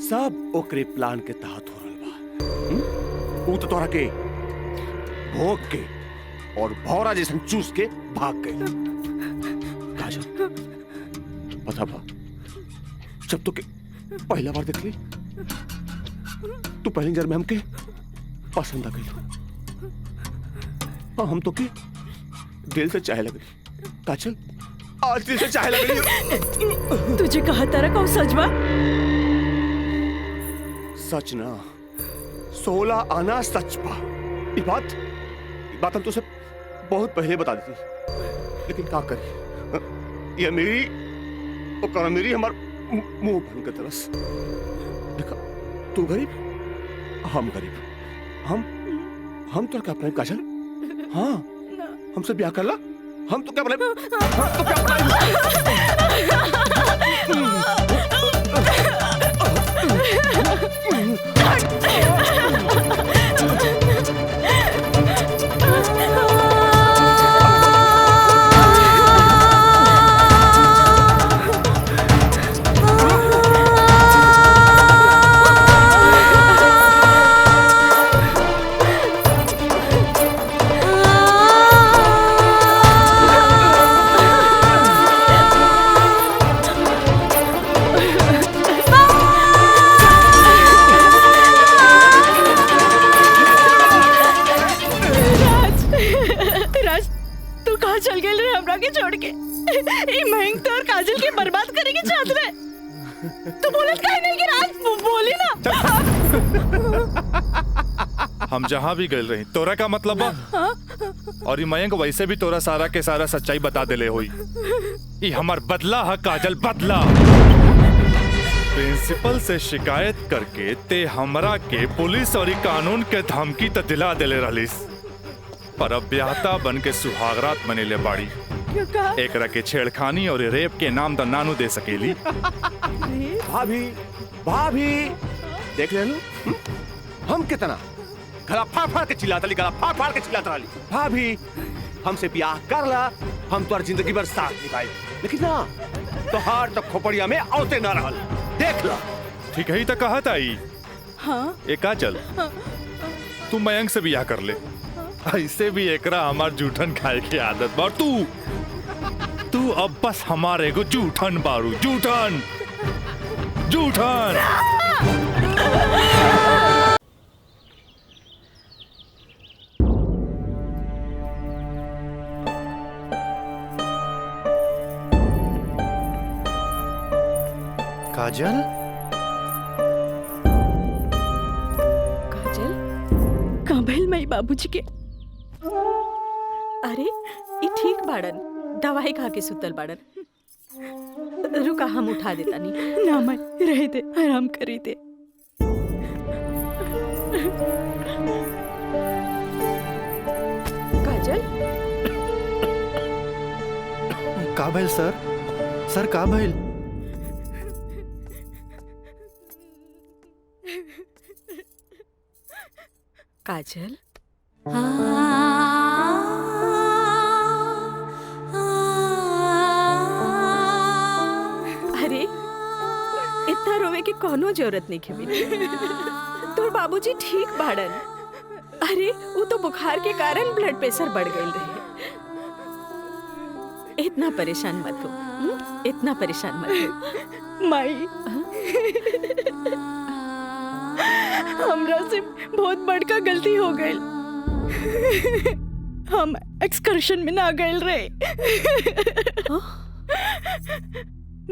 Speaker 2: सब ओकरे प्लान के तहत हो रहा बा। वो तो तोरा के भोग के और भौरा जैसन चूस के भाग गए। काजल, पता बा, जब तो के पहला बार देख ली तू पहली नजर में हमके पसंद आ गई, और हम तो के दिल से चाहे लगी। काजल, आज दिल से चाहे लगी।
Speaker 4: तुझे कहा तारा कौन सच बा?
Speaker 2: सच ना, 16 आना सच बा। ये बात हम तुझसे बहुत पहले बता दी थी, लेकिन क्या करी, ये मेरी हमार मुंह बन के तरस। देखा, तू गरीब, हम गरीब, हम तो क्या अपने काजल? हाँ, हमसे ब्याह कर ला, हम तो क्या अपने,
Speaker 1: हम जहाँ भी गए रही तोरा का मतलब बा? और ये मयंक वैसे भी तोरा सारा के सारा सच्चाई बता देले होई। ये हमार बदला है काजल, बदला। प्रिंसिपल से शिकायत करके ते हमरा के पुलिस और कानून के धमकी तो दिला देले रहलिस, पर अब ब्याहता बन के सुहागरात मनेले बाड़ी। एकरा के छेड़खानी और रेप के नाम तो नानू दे सकेली।
Speaker 2: भाभी भाभी देख ले लो, हम कितना गला फाड़ फाड़ के चिल्लाता ली, गला फाड़ फाड़ के चिल्लाता ली। भाभी हमसे ब्याह कर ला, हम तो जिंदगी भर साथ निभाए, लेकिन ना तो हार तो खोपड़िया में औते ना रहल। देख ला
Speaker 1: ठीक है ही तो कहा था।
Speaker 4: हाँ
Speaker 1: एका चल तू मयंक से ब्याह कर ले, ऐसे भी एकरा हमार जूठन खाए की आदत बा। तू अब बस हमारे को जूठन बारू, जूठन जूठन।
Speaker 5: काजल
Speaker 12: काजल
Speaker 4: का भइल माई बाबूजी के?
Speaker 12: अरे ये ठीक बाड़न, दवाई खा के सुतल बाड़न। रुका हम उठा देता नहीं।
Speaker 4: ना माई रह दे, आराम करी दे।
Speaker 12: काजल
Speaker 5: का भइल सर? सर का भइल?
Speaker 12: काजल अरे इतना रोवे के कोनो जरूरत नहीं है मेरी। तोर बाबूजी ठीक बाड़न। अरे वो तो बुखार के कारण ब्लड प्रेशर बढ़ गई रहे। इतना परेशान मत हो, इतना परेशान मत हो
Speaker 4: माई। हमरा से बहुत बड़का गलती हो गई। हम एक्सकर्शन में ना गए रहे,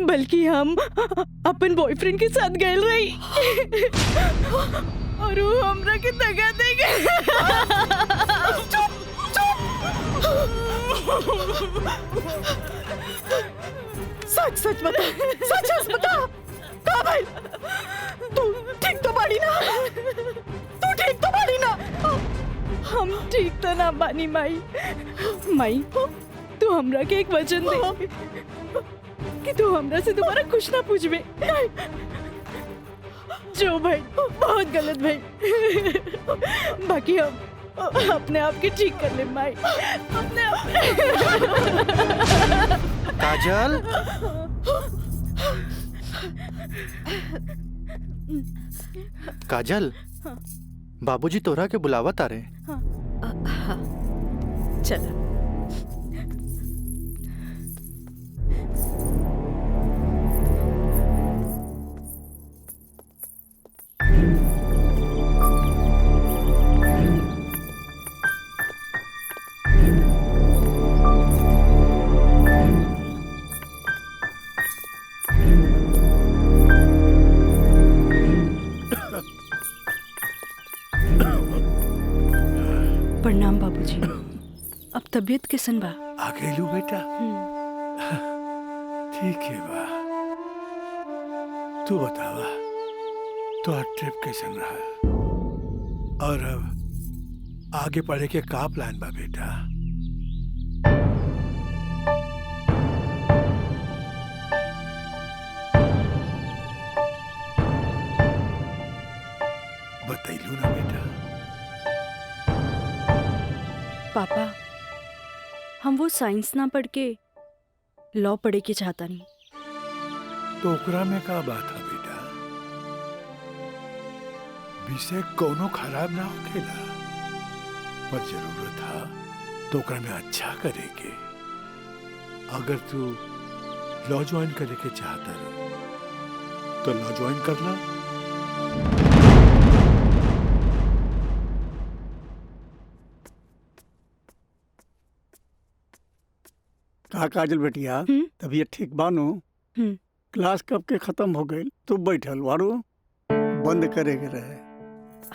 Speaker 4: बल्कि हम अपन बॉयफ्रेंड के साथ गए रही। और वो हमरा के दगा दे गए। सच सच बता, सच सच बता। का भाई तू ठीक तो बाड़ी ना? तू ठीक तो बाड़ी ना? हम ठीक तो ना बानी माई। माई तू हमरा के एक वचन दे कि तू हमरा से दोबारा कुछ ना पूछबे। जो भाई बहुत गलत भाई, बाकी हम अपने आप के ठीक कर ले माई, अपने आप।
Speaker 5: काजल काजल बाबूजी तोरा के बुलावत आ रहे।
Speaker 12: चला
Speaker 4: प्रणाम बाबूजी। अब तबीयत कैसन बा?
Speaker 6: आ गइलू बेटा? ठीक है बा। तू बतावा तो ट्रिप कैसन रहा, और अब आगे पढ़े के का प्लान बा बेटा? बतैलू ना बेटा?
Speaker 4: पापा हम वो साइंस ना पढ़ के लॉ पढ़े के चाहता नहीं।
Speaker 6: तो ओकरा में का बात है बेटा? विषय कोनो खराब ना होखेला, पर जरूरत है तो ओकरा में अच्छा करे के। अगर तू लॉ ज्वाइन करे के चाहता रहो तो लॉ ज्वाइन कर ला।
Speaker 16: का काजल बेटिया तबीयत ठीक बानू? क्लास कब के खत्म हो गई? तू बैठल वारू बंद करे के रहे।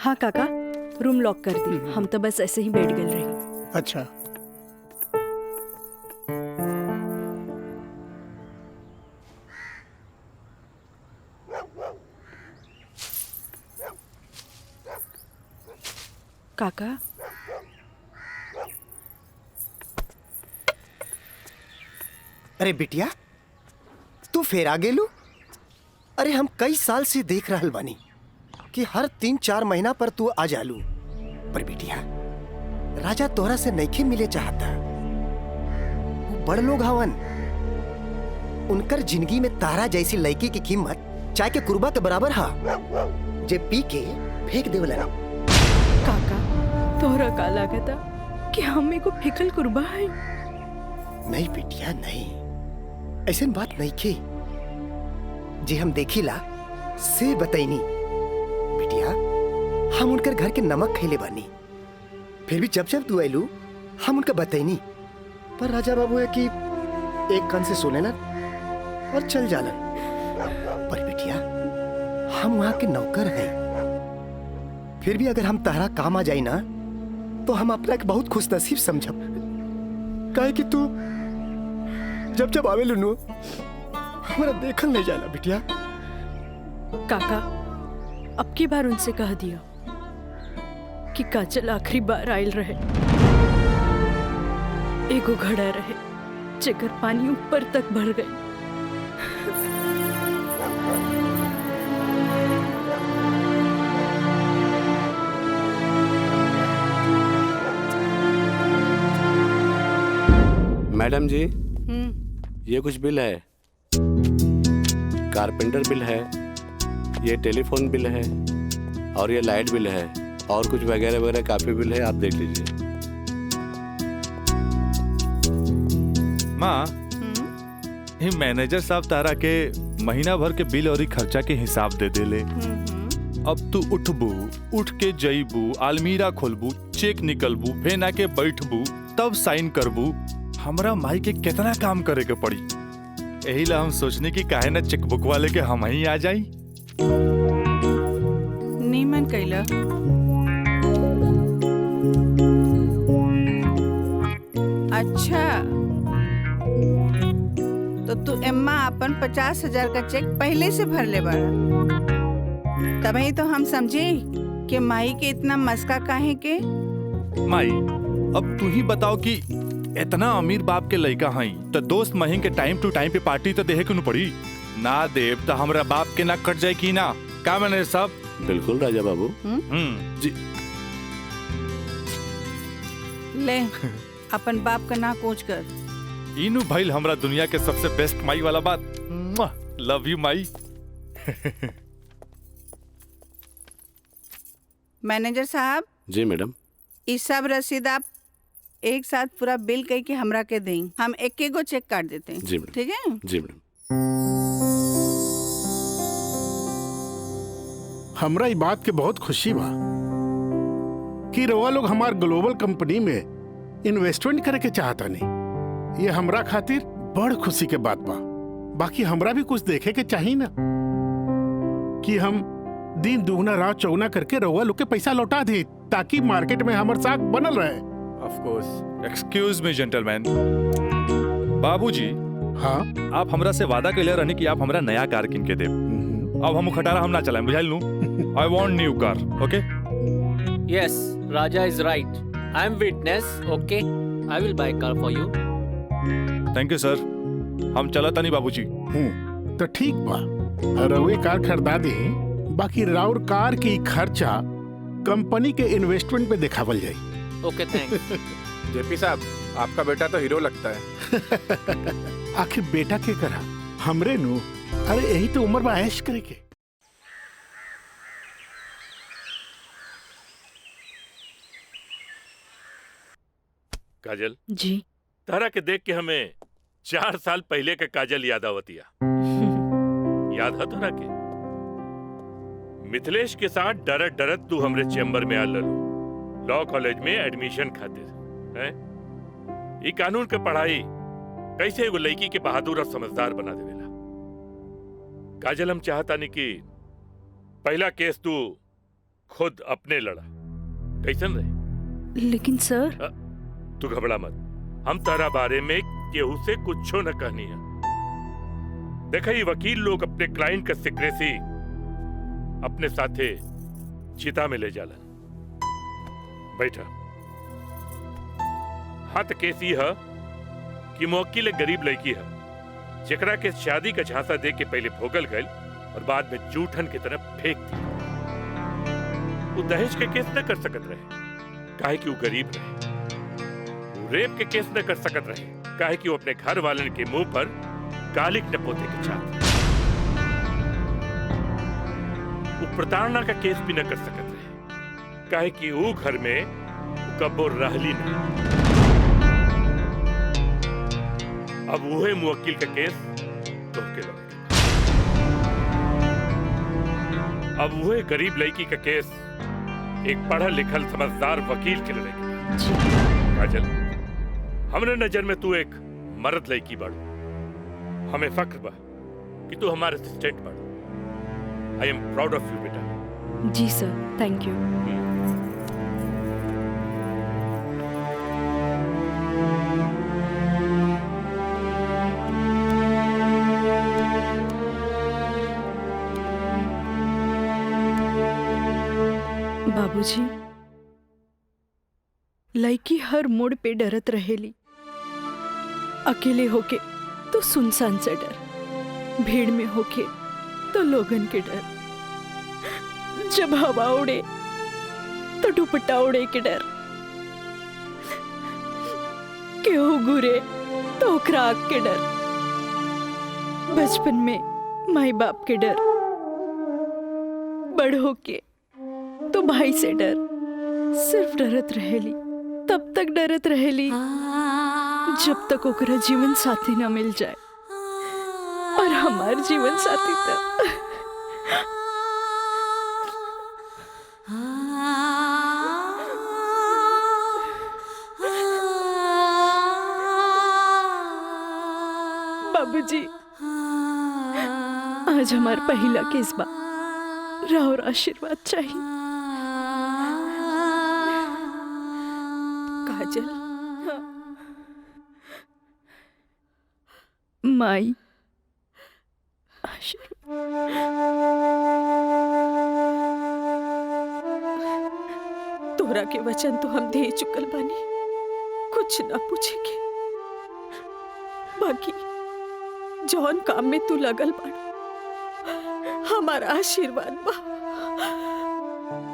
Speaker 4: हाँ काका रूम लॉक कर दी। हम तो बस ऐसे ही बैठ गए रही।
Speaker 16: अच्छा
Speaker 4: काका
Speaker 17: अरे बिटिया तू फेर आ गेलू। अरे हम कई साल से देख रहल बानी कि हर 3-4 महीना पर तू आ जालू। पर बिटिया राजा तोहरा से नइखे मिले चाहता। वो बड़ लोग हवन, उनकर जिंदगी में तारा जैसी लड़की की कीमत चाय के कुर्बा के बराबर हा, जे पी के फेंक देवलन।
Speaker 4: काका तोहरा का लागता कि हमें को फिकल कुर्बा है?
Speaker 17: नहीं बिटिया नहीं, ऐसन बात नहीं की। जे हम देखिला से बताइनी बिटिया, हम उनकर घर के नमक खैले बानी। फिर भी जब जब तू आयलू हम उनका बताइनी। पर राजा बाबू है कि एक कान से सुनेलन और चल जालन। पर बिटिया हम वहां के नौकर हैं। फिर भी अगर हम तारा काम आ जाई ना तो हम अपना एक बहुत खुश नसीब समझब। काहे कि तू जब जब आवे लुनु हमारा देखल नहीं जाला बिटिया।
Speaker 4: काका अब की बार उनसे कह दिया कि काजल आखिरी बार आयल रहे, एगो घड़ा रहे जेकर पानी ऊपर तक भर गई।
Speaker 14: मैडम जी ये कुछ बिल है, कारपेंटर बिल है, ये टेलीफोन बिल है और ये लाइट बिल है और कुछ वगैरह वगैरह काफी बिल है, आप देख लीजिए।
Speaker 1: माँ ये मैनेजर साहब तारा के महीना भर के बिल और खर्चा के हिसाब दे देले। अब तू उठबू, उठ के जईबू, अलमीरा खोलबू, चेक निकलबू, फेन आके बैठबू, तब साइन करबू। हमरा माई के कितना काम करे के पड़ी। यही ला हम सोचने की काहे ना चेकबुक वाले के हम ही आ जाई।
Speaker 18: नीमन कैला। अच्छा तो तू एम्मा अपन 50,000 का चेक पहले से भर ले बाड़ा। तभी तो हम समझे कि माई के इतना मस्का काहे के।
Speaker 1: माई अब तू ही बताओ कि इतना अमीर बाप के लड़का हई तो दोस्त महीन के टाइम टू टाइम पे पार्टी तो देहे क्यों पड़ी। ना देव तो हमरा बाप के ना कट जाए की ना। का मैंने सब
Speaker 14: बिल्कुल राजा बाबू।
Speaker 1: जी
Speaker 18: ले अपन बाप का ना कोच कर।
Speaker 1: इनू भाई हमरा दुनिया के सबसे बेस्ट माई वाला बात। Love you Mai.
Speaker 18: मैनेजर साहब।
Speaker 14: जी मैडम।
Speaker 18: इस सब रसीद आप एक साथ पूरा बिल कह के हमरा के दें। हम एक एक गो चेक काट देते हैं।
Speaker 14: जी मैडम।
Speaker 18: ठीक है
Speaker 14: जी मैडम।
Speaker 19: हमरा ई बात के बहुत खुशी बा कि रवा लोग हमार ग्लोबल कंपनी में इन्वेस्टमेंट करे के चाहता नहीं। ये हमरा खातिर बड़ खुशी के बात बा। बाकी हमरा भी कुछ देखे के चाहिए ना कि हम दिन दुगना रात चौगुना करके रवा लोग के पैसा लौटा दे ताकि मार्केट में हमार साख बनल रहे।
Speaker 1: Of course. Excuse me gentleman. बाबूजी
Speaker 19: हाँ
Speaker 1: आप हमरा से वादा कैले रहनी कि आप हमरा नया कार किन के देब। अब हम खटारा हम ना चलाएं, बुझाइल नू। I want new car. Okay
Speaker 20: yes Raja is right. I am witness. Okay I will buy car for you.
Speaker 1: Thank you sir. हम चलता नहीं बाबूजी।
Speaker 19: तो ठीक बा, रवे कार खरीदा दे। बाकी राउर कार की खर्चा कंपनी के इन्वेस्टमेंट पे दिखावल जाए।
Speaker 20: ओके थैंक्स।
Speaker 21: जेपी साहब आपका बेटा तो हीरो लगता है।
Speaker 19: आखिर बेटा के करा हमरे नु। अरे यही तो उम्र में ऐश करे के।
Speaker 22: काजल
Speaker 4: जी
Speaker 22: तारा के देख के हमें 4 साल पहले के काजल याद आवतिया। याद है तारा के मिथिलेश के साथ डरत डरत तू हमरे चेम्बर में आ ललो लॉ कॉलेज में एडमिशन खातिर है। ये कानून के पढ़ाई कैसे एगो लड़की के बहादुर और समझदार बना देवेला। काजल हम चाहता नहीं कि पहला केस तू खुद अपने लड़ा कैसन रहे?
Speaker 4: लेकिन सर
Speaker 22: तू घबरा मत, हम तारा बारे में केहू से कुछो न कहनी है। देखा ये वकील लोग अपने क्लाइंट का सिक्रेसी अपने साथे चिता में ले जाला। बैठा। हाँ तो केस ये है कि मुवक्किल एक गरीब लड़की है जेकरा के शादी का झांसा दे के पहले भोगल गए और बाद में जूठन की तरफ फेंक दी। वो दहेज के केस न कर सकत रहे काहे कि वो गरीब रहे। वो रेप के केस न कर सकत रहे काहे कि वो अपने घर वाले के मुंह पर कालिक न पोते के चाहते। वो प्रताड़ना का केस भी न कर सकत रहे काहे कि वो घर में कब्बो रहली नहीं। अब वही मुवक्किल का केस तो के लगे। अब वही गरीब लड़की का केस एक पढ़ा लिखल समझदार वकील के लड़ेगी। काजल, हमरे नजर में तू एक मर्द लड़की बढ़। हमें फख्र बा कि तू हमारे असिस्टेंट बढ़। आई एम प्राउड ऑफ यू बेटा।
Speaker 4: जी सर, थैंक यू। बाबूजी, लड़की हर मोड़ पे डरत रहेली। अकेले होके तो सुनसान से डर, भीड़ में होके तो लोगन के डर, जब हवा उड़े तो दुपट्टा उड़े के डर, केहू घुरे तो ओकरा आग के डर, बचपन में माई बाप के डर, बड़ होके तो भाई से डर। सिर्फ डरत रहेली, तब तक डरत रहेली जब तक ओकरा जीवन साथी न मिल जाए। और हमार जीवन साथी तो बाबूजी, आज हमार पहला केस बा, राउर आशीर्वाद चाहिए। काजल, माई
Speaker 12: तोरा के वचन तो हम दे चुकल बानी, कुछ ना पूछेंगे। बाकी जौन काम में तू लगल बाड़ा, हमारा आशीर्वाद बा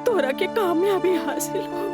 Speaker 12: तोरा के कामयाबी हासिल हो।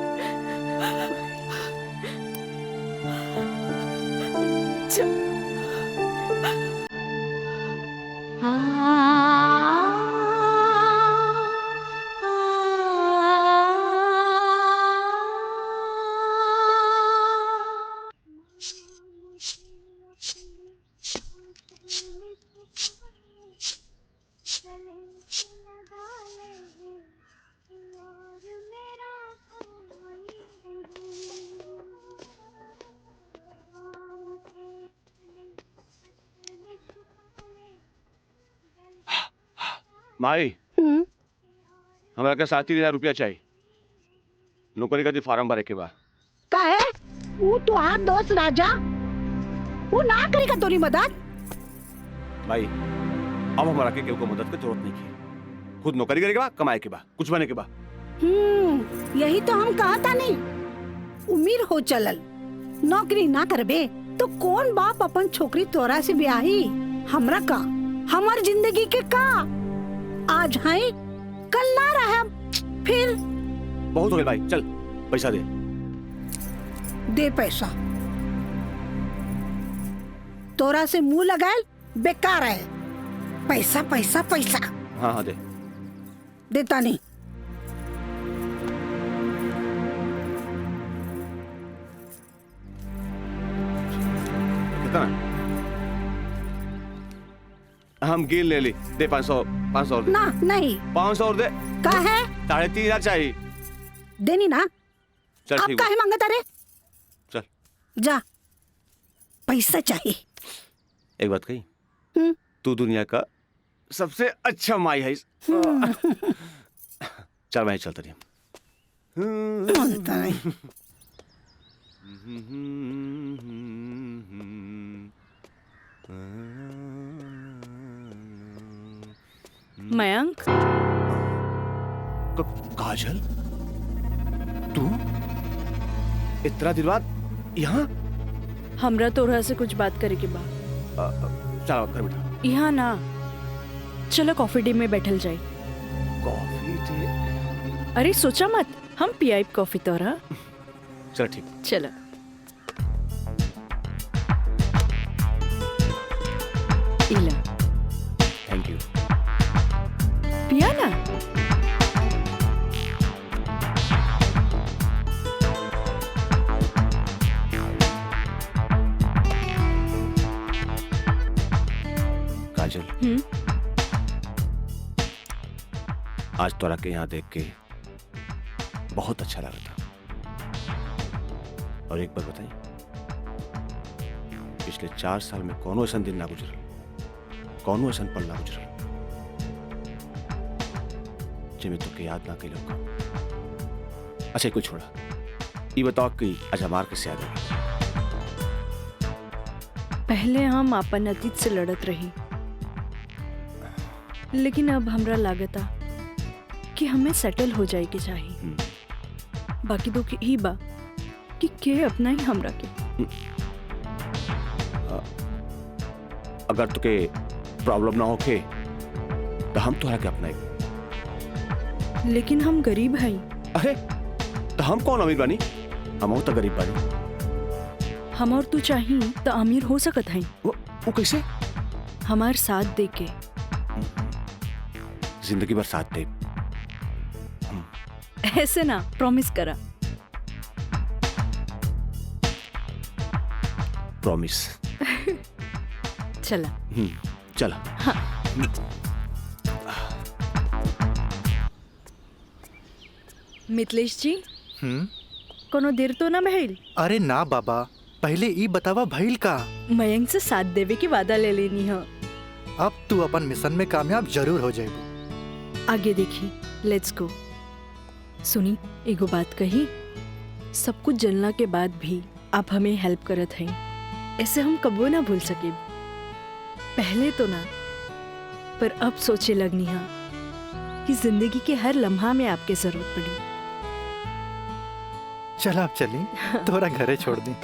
Speaker 2: माई, हमरा के 7,000 रुपया चाहिए, नौकरी का फार्म भरे के बाद।
Speaker 10: का है वो तो आप दोस्त राजा, वो ना करेगा तोरी मदद।
Speaker 2: भाई, अब हमारा के केहू को मदद की जरूरत नहीं है। खुद नौकरी करे के बाद, कमाए के बाद, कुछ बने के बाद।
Speaker 10: यही तो हम कहा था नहीं, उम्मीद हो चलल। नौकरी ना करबे तो कौन बाप अपन छोकरी तोरा से ब्याही। हमरा का, हमार जिंदगी के का, आज है कल ना रहे। फिर
Speaker 2: बहुत हो गया भाई, चल पैसा दे।
Speaker 10: दे पैसा, तोरा से मुंह लगाए बेकार है। पैसा पैसा पैसा।
Speaker 2: हाँ हाँ दे।
Speaker 10: देता नहीं।
Speaker 2: कितना? हम गिन ले ली। दे 500 और दे।
Speaker 10: ना नहीं,
Speaker 2: 500 और दे।
Speaker 10: का है?
Speaker 2: 3,500 चाहिए।
Speaker 10: देनी ना।
Speaker 2: चल
Speaker 10: अब
Speaker 2: ठीक
Speaker 10: काहे मांगता रे?
Speaker 2: चल
Speaker 10: जा, पैसा चाहिए।
Speaker 2: एक बात कही, तू दुनिया का सबसे अच्छा माई है। चल मैं चलता रही।
Speaker 10: मानता नहीं।
Speaker 4: मयंक,
Speaker 2: काजल, तू इतना दिन बाद यहाँ?
Speaker 4: हमरा तोरा से कुछ बात करे के बा।
Speaker 2: चलो कर बेटा।
Speaker 4: यहाँ ना, चलो कॉफी डे में बैठल जाए।
Speaker 2: Coffee day?
Speaker 4: अरे सोचा मत, हम पियाई कॉफी तोरा।
Speaker 2: चलो ठीक।
Speaker 4: चलो। इला।
Speaker 2: Thank you.
Speaker 4: पिया ना।
Speaker 2: काजल, आज तोरा के यहाँ देख के बहुत अच्छा लगा था। और एक बार बताई, पिछले 4 साल में कौनो ऐसा दिन ना गुजरल, कौनो ऐसा पल ना गुजरल जिमे तुके याद ना कैलो का। अच्छा कुछ छोड़ा, ये बताओ कि आज हमार कैसे याद आई?
Speaker 4: पहले हम अपन अतीत से लड़त रही, लेकिन अब हमरा लागता कि हमें सेटल हो जाए के चाहिए। बाकी तो ही बा कि के अपना ही हमरा के।
Speaker 2: अगर तुके प्रॉब्लम ना होके तो हम तोहरा के अपनाए।
Speaker 4: लेकिन हम गरीब हैं।
Speaker 2: अरे तो हम कौन अमीर बानी? हम तो गरीब बानी।
Speaker 4: हम और तू चाहिए तो अमीर हो सकत हैं।
Speaker 2: वो कैसे?
Speaker 4: हमार साथ दे के।
Speaker 2: जिंदगी भर साथ दे।
Speaker 4: ऐसे ना, प्रॉमिस करा।
Speaker 2: प्रॉमिस।
Speaker 4: चला।
Speaker 2: चला।
Speaker 4: हाँ। मिथिलेश जी, कोनो देर तो ना भइल?
Speaker 5: अरे ना बाबा, पहले ई बतावा भइल का?
Speaker 4: मयंक से साथ देवे की वादा ले लेनी है।
Speaker 5: अब तू अपन मिशन में कामयाब जरूर हो जाएगी।
Speaker 4: आगे देखी, लेट्स गो। सुनी, एगो बात कही, सब कुछ जलना के बाद भी आप हमें हेल्प करत हैं, ऐसे हम कबो ना भूल सके। पहले तो ना, पर अब सोचे लगनी है कि जिंदगी के हर लम्हा में आपके जरूरत पड़ी।
Speaker 5: चल आप चली, तोरा घरे छोड़ दी।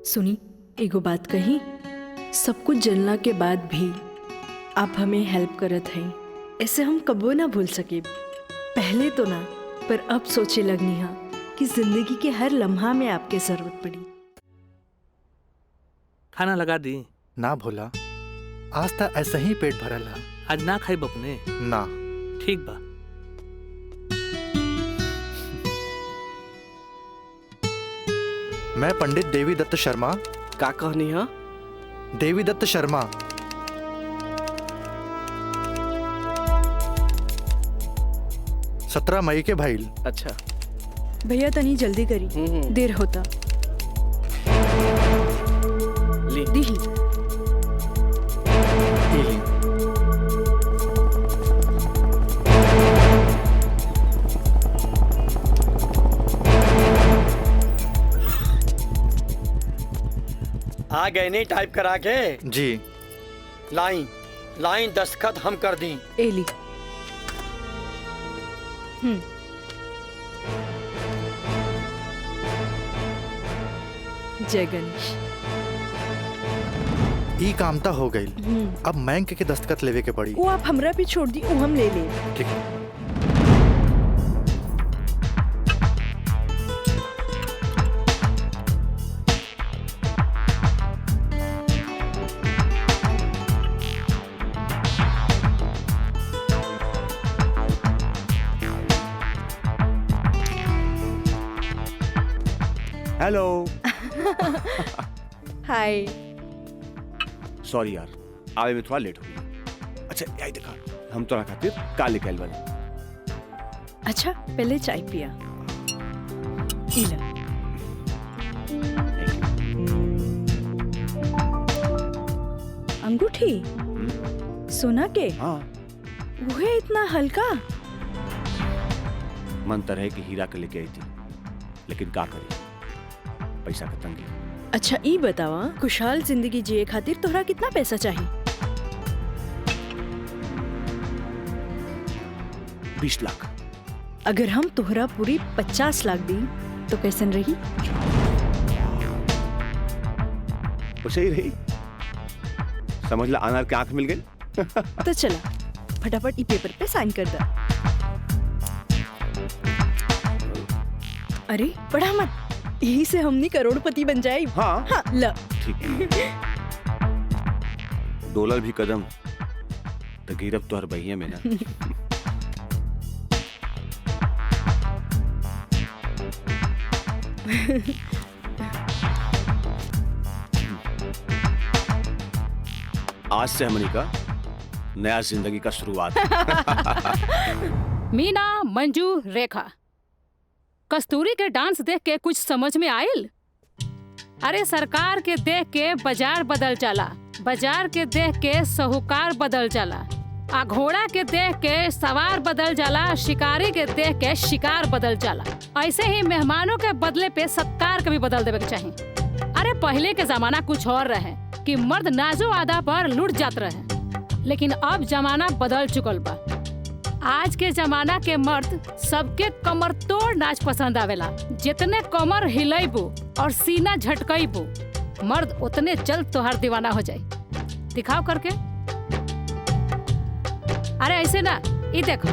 Speaker 4: सुनी, एगो बात कही, सब कुछ जलना के बाद भी आप हमें हेल्प करत हैं, ऐसे हम कबो ना भूल सके। पहले तो ना, पर अब सोचे लगनी है कि जिंदगी के हर लम्हा में आपके जरूरत पड़ी।
Speaker 20: खाना लगा दी?
Speaker 5: ना भोला, आज तक ऐसा ही पेट भरल है।
Speaker 20: आज ना खाई बपने?
Speaker 5: ना।
Speaker 20: ठीक बा।
Speaker 5: मैं पंडित देवी दत्त शर्मा।
Speaker 8: का कहनी है?
Speaker 5: देवी दत्त शर्मा। सत्रह मई के भाईल।
Speaker 8: अच्छा
Speaker 4: भैया तनी जल्दी करी, देर होता। दी
Speaker 3: आ गए नहीं टाइप करा के?
Speaker 5: जी।
Speaker 3: लाइन लाइन दस्तखत हम कर दी।
Speaker 4: एली। जय गणेश।
Speaker 5: ई कामता हो गई। अब बैंक के दस्तखत लेवे के पड़ी।
Speaker 4: वो आप हमरा भी छोड़ दी, वो हम ले ले।
Speaker 5: ठीक है।
Speaker 2: हेलो।
Speaker 4: हाय।
Speaker 2: सॉरी यार, आवे में थोड़ा लेट हो गया। अच्छा यही देखा, हम तोरा खातिर का लेके आइल बानी।
Speaker 4: अच्छा पहले चाय पिया। इला। अंगूठी सोना के?
Speaker 2: हाँ।
Speaker 4: वो है इतना हल्का?
Speaker 2: मन तो रहे कि हीरा के लेके आई थी, लेकिन का करी, पैसा का तंगी।
Speaker 4: अच्छा ई बतावा, खुशहाल जिंदगी जिए खातिर तोहरा कितना पैसा चाहिए?
Speaker 2: 20 लाख।
Speaker 4: अगर हम तोहरा पूरी 50 लाख दी तो कैसन रही?
Speaker 2: वैसे ही रही, समझ ला अनार के आंख मिल गई।
Speaker 4: तो चला फटाफट ई पेपर पे साइन कर दे। अरे पढ़ा मत, यही से हमनी करोड़पति बन जाए।
Speaker 2: हाँ,
Speaker 4: हाँ ल।
Speaker 2: ठीक है। डॉलर भी कदम तो गिरब तो हर बहिया में ना। आज से हमनी का नया जिंदगी का शुरुआत।
Speaker 11: मीना, मंजू, रेखा, कस्तूरी के डांस देख के कुछ समझ में आयल? अरे सरकार के देख के बाजार बदल जाला, बाजार के देख के साहूकार बदल जाला, आ घोड़ा के देख के सवार बदल जाला, शिकारी के देख के शिकार बदल जाला। ऐसे ही मेहमानों के बदले पे सत्कार के भी बदल देवे के चाहिए। अरे पहले के जमाना कुछ और रहे कि मर्द नाजो आदा पर लुट जात रहे, लेकिन अब जमाना बदल चुकल बा। आज के जमाना के मर्द सबके कमर तोड़ नाच पसंद आवेला। जितने कमर हिलैबू और सीना झटकैबू, मर्द उतने जल्द तोहार दीवाना हो जाए। दिखाओ करके। अरे ऐसे ना, ये देखो।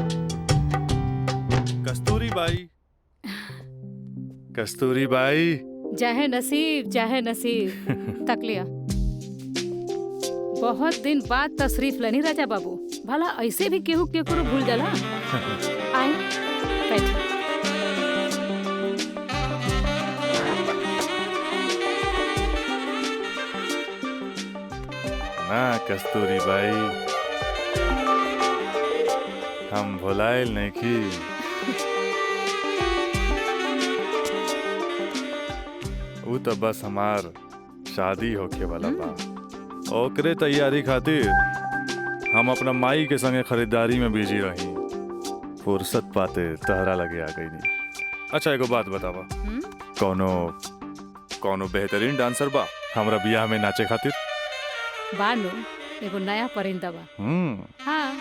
Speaker 1: कस्तूरी बाई, कस्तूरी बाई।
Speaker 11: जहे नसीब, जहे नसीब। तक लिया। बहुत दिन बाद तशरीफ लेनी राजा बाबू। भला ऐसे भी केहू केकरो भूल जाला? आए बैठ।
Speaker 1: ना कस्तूरी बाई, हम भुलाइल नहीं की। वो तो बस हमार शादी होके वाला बा, ओकरे तैयारी खातिर हम अपना माई के संगे खरीदारी में बिजी रही। फुर्सत पाते तहरा लगे आ गई नहीं। अच्छा एगो बात बतावा, कौनो बेहतरीन डांसर बा हमरा बियाह में नाचे खातिर?
Speaker 11: बानो एगो नया परिंदा बा। हाँ।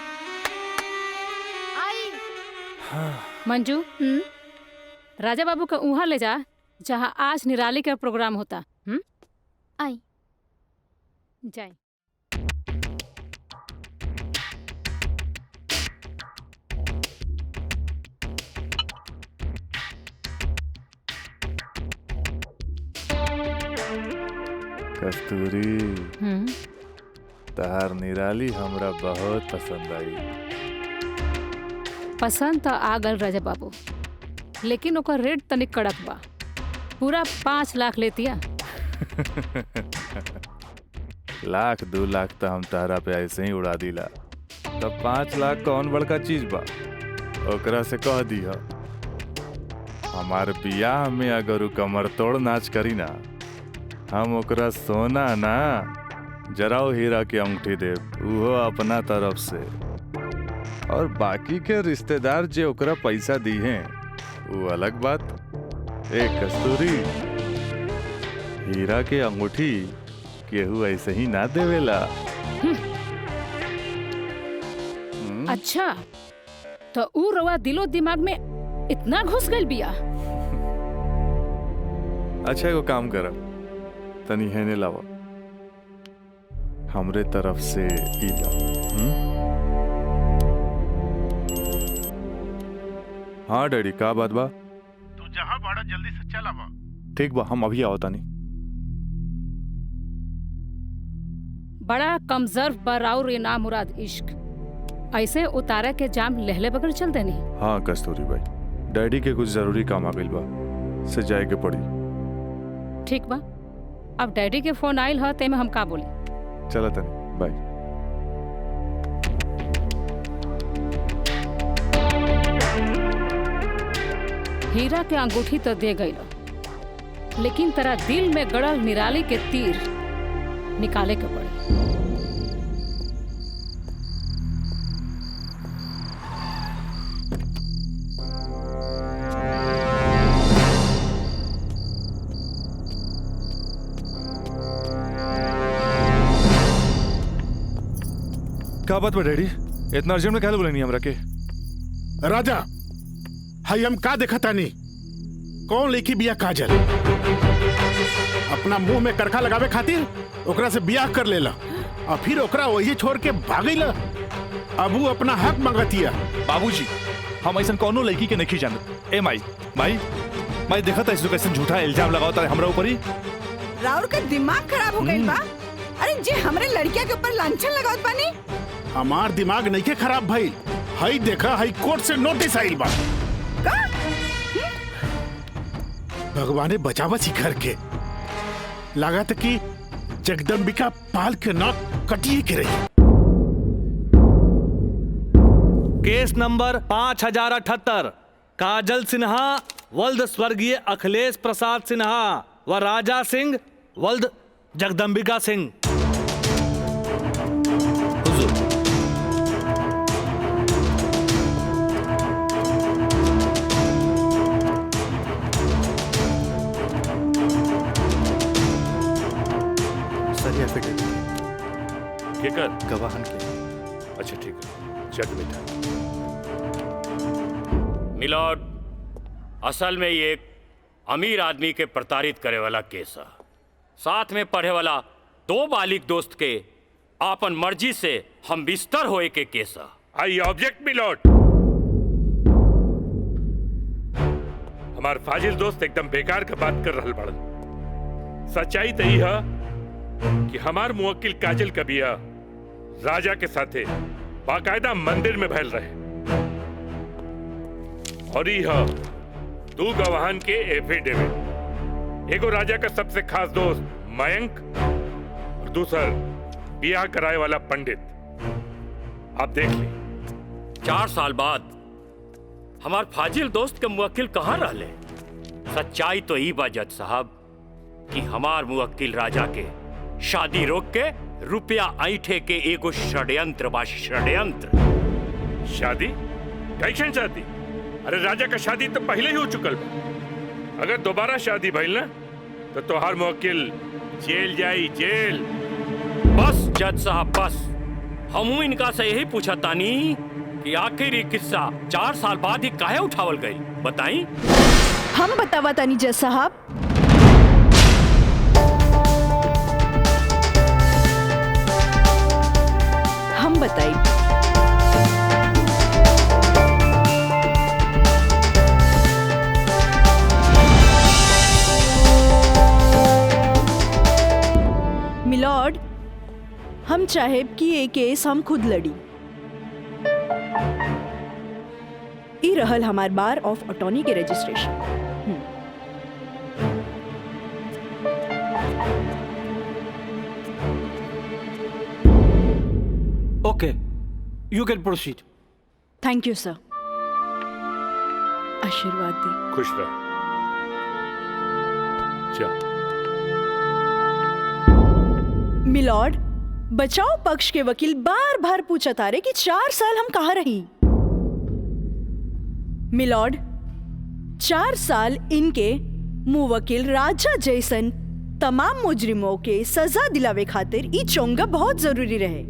Speaker 11: मंजू, राजा बाबू का उहाँ ले जा जहाँ आज निराली का प्रोग्राम होता। आई जाए।
Speaker 1: कस्तूरी, तहार निराली हमरा बहुत पसंद आई।
Speaker 11: पसंद तो आ गल राजा बाबू, लेकिन ओकर रेट तनिक कड़क बा। पूरा 5 लाख लेतिया।
Speaker 1: लाख 2 लाख तो हम तहरा पे ऐसे ही उड़ा दिला, तब 5 लाख कौन बड़का चीज बा? ओकरा से कह दिया हमार बियाह में अगर उ कमर तोड़ नाच करी ना, हम ओकरा सोना ना जराओ हीरा के अंगूठी दे, उहो अपना तरफ से। और बाकी के रिश्तेदार जे ओकरा पैसा दी हैं वो अलग बात। एक कस्तूरी, हीरा के अंगूठी केहू ऐसे ही ना देवेला।
Speaker 11: अच्छा तो ऊ रवा दिलो दिमाग में इतना घुस गइल बिया।
Speaker 1: अच्छा एगो काम कर, तनी हेने लावा, हमरे तरफ से ई ला। हाँ डैडी, का बात बा?
Speaker 19: तू जहाँ बड़ा जल्दी से चल आवा।
Speaker 1: ठीक बा, हम अभी आओ तानी।
Speaker 11: बड़ा कमजोर बराउर ये ना मुराद इश्क, ऐसे उतारा के जाम लहले बगैर चल देनी।
Speaker 1: हाँ कस्तूरी भाई, डैडी के कुछ जरूरी काम आ गइल बा, से जाए के पड़ी।
Speaker 11: ठीक बा, अब डैडी के फोन आयल ह ते में हम का बोले।
Speaker 1: चलो तनी बाय।
Speaker 11: हीरा के अंगूठी तो दे गई, लेकिन तेरा दिल में गड़ल निराली के तीर निकाले के पड़ी।
Speaker 1: क्या बात बा डैडी, इतना अर्जेंट में क्या बोले नहीं हमरा के?
Speaker 19: राजा, हाई हम का देखा तानी? कौन लेकी बिया काजल? अपना मुंह में करखा लगावे खातिर ओकरा से बियाह कर लेला और फिर ओकरा वही छोड़ के भागीला। अब वो अपना हक मांगतिया।
Speaker 1: बाबूजी, हम ऐसा कौनो लड़की के नहीं जानत। ए माई माई माई देखा था कैसे झूठा इल्जाम लगाओ तारे हमरा ऊपर ही।
Speaker 18: राउर का दिमाग खराब हो गई बा। अरे जे हमरे लड़किया के ऊपर लांछन लगावत बानी।
Speaker 19: हमार दिमाग नहीं के खराब भाई। हाई देखा, हाई कोर्ट से नोटिस आइल बा। भगवाने बचावा घर के। लागत कि जगदम्बिका पाल के नाक कटिए के रही।
Speaker 9: केस नंबर 5078, काजल सिन्हा वल्द स्वर्गीय अखिलेश प्रसाद सिन्हा व राजा सिंह वल्द जगदम्बिका सिंह।
Speaker 1: केकर गवाहन के।
Speaker 22: अच्छा ठीक है, चल बेटा।
Speaker 13: मिलॉर्ड, असल में ये एक अमीर आदमी के प्रताड़ित करे वाला केस है। साथ में पढ़े वाला 2 बालिग दोस्त के आपन मर्जी से हम बिस्तर होए के केस है।
Speaker 22: I object my lord. हमार फाजिल दोस्त एकदम बेकार का बात कर रहल बड़न। सच्चाई तो यही है कि हमार मुवक्किल काजल का बिया राजा के साथे बाकायदा मंदिर में भैल रहे और यह 2 गवाहन के एफिडेविट। एगो राजा का सबसे खास दोस्त मयंक और दूसर बियाह कराए वाला पंडित। आप देख ली।
Speaker 13: 4 साल बाद हमार फाजिल दोस्त के मुवक्किल कहाँ रहले? सच्चाई तो ई बा जज साहब कि हमार मुवक्किल राजा के शादी रोक के रुपया ऐठे के एगो षड्यंत्र बा। षड्यंत्र।
Speaker 22: शादी? कैसन शादी? अरे राजा का शादी तो पहले ही हो चुकल बा। अगर दोबारा शादी भइल ना तो तोहार मुवक्किल जेल जाई, जेल।
Speaker 13: बस जज साहब बस। हमू इनका से यही पूछा तानी कि आखिर ये किस्सा 4 साल बाद ही काहे उठावल गई, बताई?
Speaker 4: हम बतावा तानी जज साहब। हम बताई। मिलॉर्ड, हम चाहे कि ये केस हम खुद लड़ी। ई रहल हमार बार ऑफ अटॉर्नी के registration.
Speaker 9: Okay, you can proceed.
Speaker 4: Thank you sir. आशीर्वाद दी।
Speaker 22: खुश रह। जा।
Speaker 4: मिलॉर्ड, बचाव पक्ष के वकील बार बार पूछा तारे कि 4 साल हम कहाँ रही। मिलॉर्ड, 4 साल इनके मुवक्किल राजा जैसन तमाम मुजरिमों के सजा दिलावे खातिर ई चोंगा बहुत जरूरी रहे।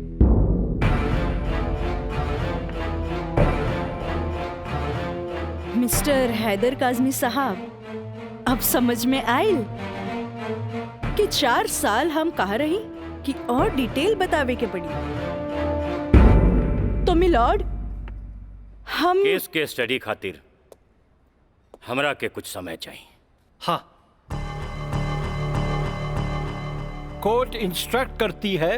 Speaker 4: मिस्टर हैदर काज़मी साहब, अब समझ में आयल कि 4 साल हम कहाँ रही कि और डिटेल बतावे के पड़ी। तो मिलॉर्ड, हम
Speaker 13: केस के स्टडी खातिर हमरा के कुछ समय चाहिए।
Speaker 7: हाँ, कोर्ट इंस्ट्रक्ट करती है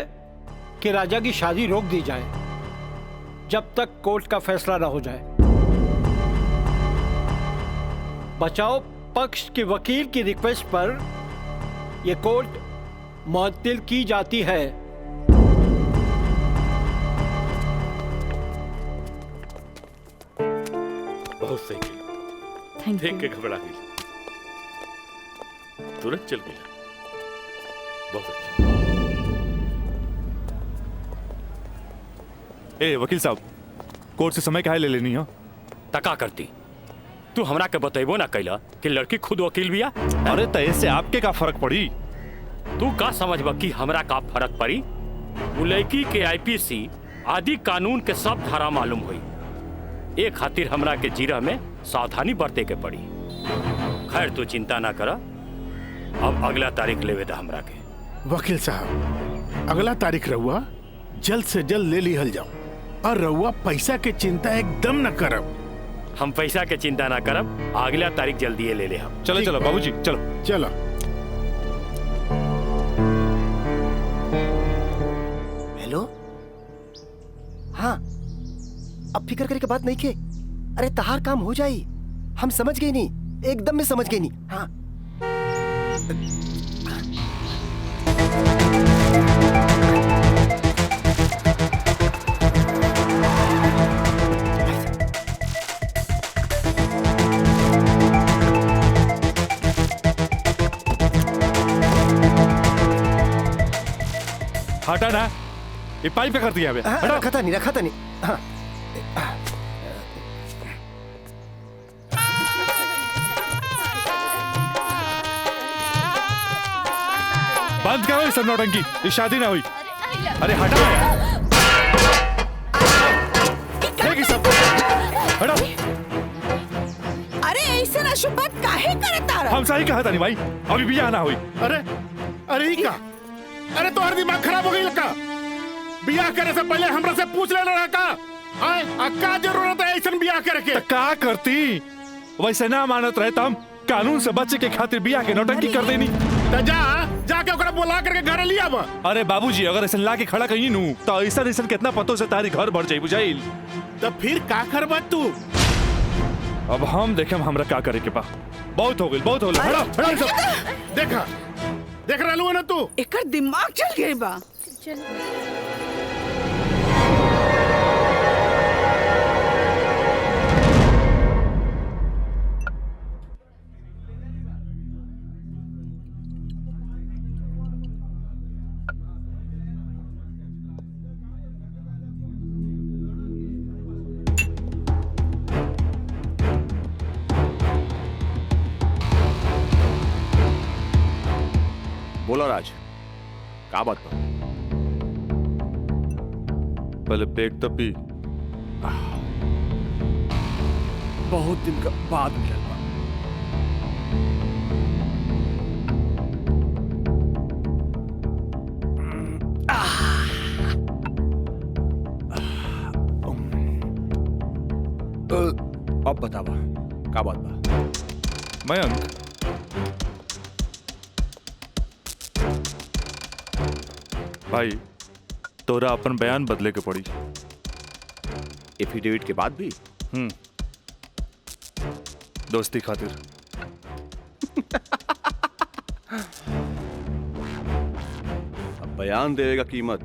Speaker 7: कि राजा की शादी रोक दी जाए जब तक कोर्ट का फैसला ना हो जाए। बचाव पक्ष के वकील की रिक्वेस्ट पर ये कोर्ट मुअत्तिल की जाती है।
Speaker 22: बहुत सही खेला। देख के घबरा गई, तुरंत चल गया। बहुत अच्छा।
Speaker 1: ए वकील साहब, कोर्ट से समय काहे ले लेनी हो?
Speaker 13: तका करती तू हमरा के बतेबो ना कैला कि लड़की खुद वकील बिया।
Speaker 1: अरे तय से आपके का फर्क पड़ी?
Speaker 13: तू का समझबा कि हमरा का फर्क पड़ी? वो लड़की के आईपीसी आदि कानून के सब धारा मालूम हुई। एक खातिर हमरा के जीरा में सावधानी बरते के पड़ी। खैर तू चिंता ना कर, अब अगला तारीख लेवे दा हमरा के।
Speaker 19: वकील साहब, अगला तारीख रहुआ जल्द से जल्द ले लिहल जाओ, और रहुआ पैसा के चिंता एकदम न करब।
Speaker 13: हम पैसा के चिंता ना करब, अगला तारीख जल्दी ले ले हम।
Speaker 1: चलो चलो बाबूजी, चलो
Speaker 19: चलो।
Speaker 17: हेलो, हाँ, अब फिक्र करे के बात नहीं के। अरे तहार काम हो जाई, हम समझ गए नहीं, एकदम में समझ गए नहीं। हाँ
Speaker 1: हटा ना, ये पाइप पे कर दिया अबे।
Speaker 17: रखा था नहीं। हाँ।
Speaker 1: बंद करो ये सब नौटंकी, ये शादी ना हुई। अरे हटा यार, सब हटा।
Speaker 18: अरे ऐसे ना शुभ बात काहे करता रहा?
Speaker 1: हम सही कहा था नहीं भाई, अभी भी आना हुई।
Speaker 19: अरे ही का? अरे तो हर दिमाग खराब हो गई लगा। बियाह करे से पहले हमरा से पूछ लेना का? का जरूरत है ऐसा बियाह करे के?
Speaker 1: का करती? वैसे ना मानत रहे तम कानून से बच्चे के खातिर बियाह के नौटंकी कर देनी।
Speaker 19: तो जाके ओकरा बुला करके घर लिया बा।
Speaker 1: अरे बाबूजी, अगर ऐसा ला के खड़ा कहीं नू तो ऐसा कितना पतों से तारी घर भर जाई बुझाइल।
Speaker 19: तो फिर का करबा तू?
Speaker 1: अब हम देखे हमरा का करे के बा। बहुत हो गइल, बहुत हो गइल। हटा सब।
Speaker 19: देखा देख रहलू ना तू?
Speaker 18: एकर दिमाग चल गई बा।
Speaker 2: बोलो राज, क्या बात बा?
Speaker 1: पहले पेट तो पी।
Speaker 2: बहुत दिन का बाद मिलल बा। अब बतावा क्या बात बा?
Speaker 1: मयंक, भाई तोरा अपन बयान बदले के पड़ी।
Speaker 2: एफिडेविट के बाद भी?
Speaker 1: दोस्ती खातिर।
Speaker 2: अब बयान देवे का कीमत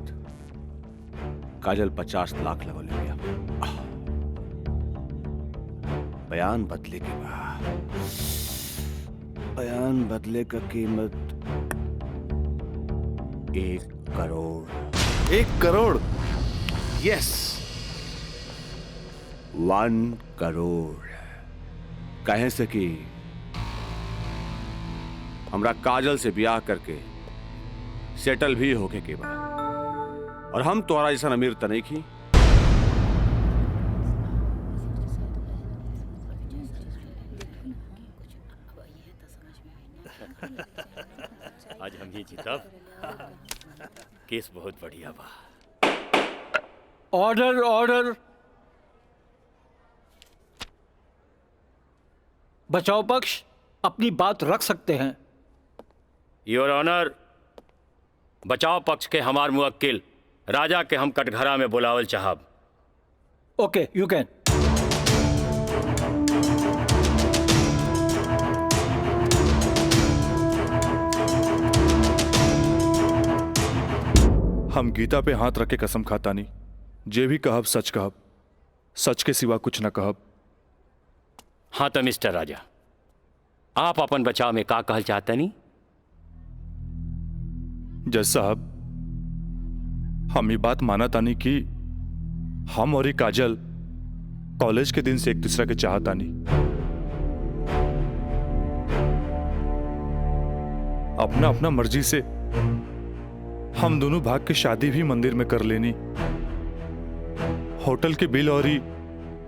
Speaker 2: काजल 50 लाख लगो ले गया। बयान बदले के बाद बयान बदले का कीमत 1 करोड़।
Speaker 1: 1 करोड़?
Speaker 2: यस, 1 करोड़। कहे से कि हमरा काजल से ब्याह करके सेटल भी होके के बाद, और हम तोरा जैसा अमीर तो नहीं की।
Speaker 13: आज हम ही जीतब। केस बहुत बढ़िया बा।
Speaker 7: Order order. बचाव पक्ष अपनी बात रख सकते हैं।
Speaker 13: योर ऑनर, बचाव पक्ष के हमार मुवक्किल राजा के हम कटघरा में बुलावल चाहब।
Speaker 7: ओके, यू कैन।
Speaker 1: हम गीता पे हाथ रख के कसम खाता नहीं, जे भी कहब सच कहब, सच के सिवा कुछ न कहब।
Speaker 13: हाँ तो मिस्टर राजा, आप अपन बचाव में का कहल चाहते नहीं?
Speaker 1: जज साहब, हम ये बात माना तानी कि हम और ये काजल कॉलेज के दिन से एक दूसरे के चाहता नहीं। अपना अपना मर्जी से हम दोनों भाग के शादी भी मंदिर में कर लेनी। होटल के बिल और ही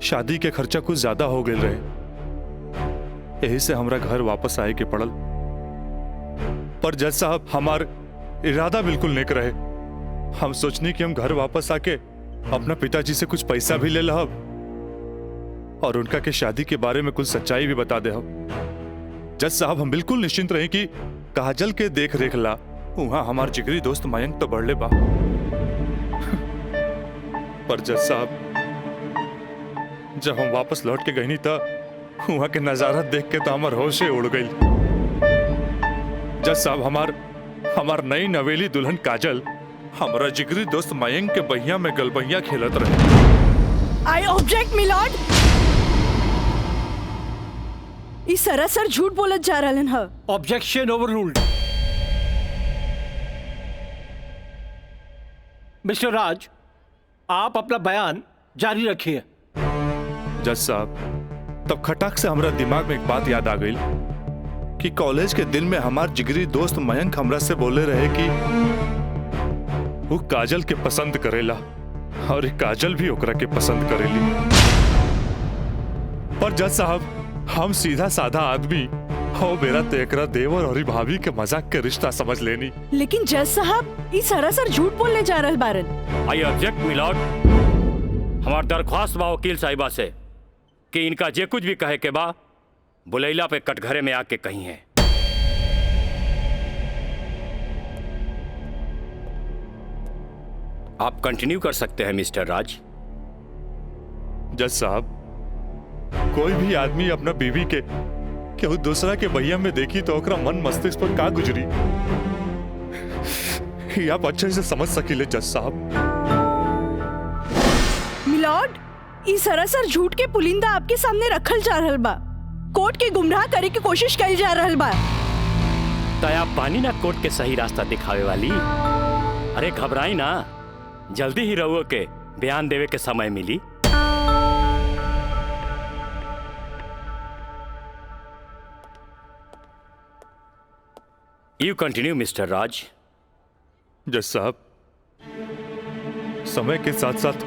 Speaker 1: शादी के खर्चा कुछ ज्यादा हो गए रहे, यही से हमरा घर वापस आए के पड़ल। पर जज साहब, हमार इरादा बिल्कुल नेक रहे। हम सोचनी कि हम घर वापस आके अपना पिताजी से कुछ पैसा भी ले लहब और उनका के शादी के बारे में कुछ सच्चाई भी बता दे। जज साहब, हम बिल्कुल निश्चिंत रहे कि काजल के देख रेख ला वहां हमार जिगरी दोस्त मयंक तो बढ़ले बा। पर जज साहब, जब हम वापस लौट के गईनी था वहां के नजारा देख के तो हमार होशे उड़ गई। जज साहब, हमार नई नवेली दुल्हन काजल हमारा जिगरी दोस्त मयंक के बहिया में गलबहिया खेलत रहे।
Speaker 4: आई ऑब्जेक्ट मिलॉर्ड, ई सरासर झूठ बोलत जा रहलन ह।
Speaker 9: Objection overruled. मिस्टर राज, आप अपना बयान जारी रखिए।
Speaker 1: जज साहब, तब खटाक से हमारा दिमाग में एक बात याद आ गई कि कॉलेज के दिन में हमार जिगरी दोस्त मयंक हमरा से बोले रहे कि वो काजल के पसंद करेला और काजल भी ओकरा के पसंद करेली। पर जज साहब, हम सीधा साधा आदमी हो मेरा तेकरा देवर और भाभी के मजाक के रिश्ता समझ लेनी।
Speaker 4: लेकिन जज साहब, ई सरासर झूठ बोलने जा रहल बारन।
Speaker 13: I object my lord. हमार दरख्वास्त बा वकील साहिबा से कि इनका जे कुछ भी कहे के बा बुलैला पे कटघरे में आके कही है। आप कंटिन्यू कर सकते हैं मिस्टर राज।
Speaker 1: जज साहब, कोई भी आदमी अपना बीवी के केहू दूसरा के भैया में देखी तो ओकरा मन मस्तिष्क पर का गुजरी, ये आप अच्छे से समझ सकीले जज साहब।
Speaker 4: मिलॉर्ड, ई सरासर झूठ के पुलिंदा आपके सामने रखल जा रहल बा। कोर्ट के गुमराह करे की कोशिश करी जा रहल बा।
Speaker 13: तया पानी ना कोर्ट के सही रास्ता दिखावे वाली। अरे घबराई ना, जल्दी ही रहुओ के बयान देवे के समय मिली। यू कंटिन्यू मिस्टर राज।
Speaker 1: जज साहब, समय के साथ साथ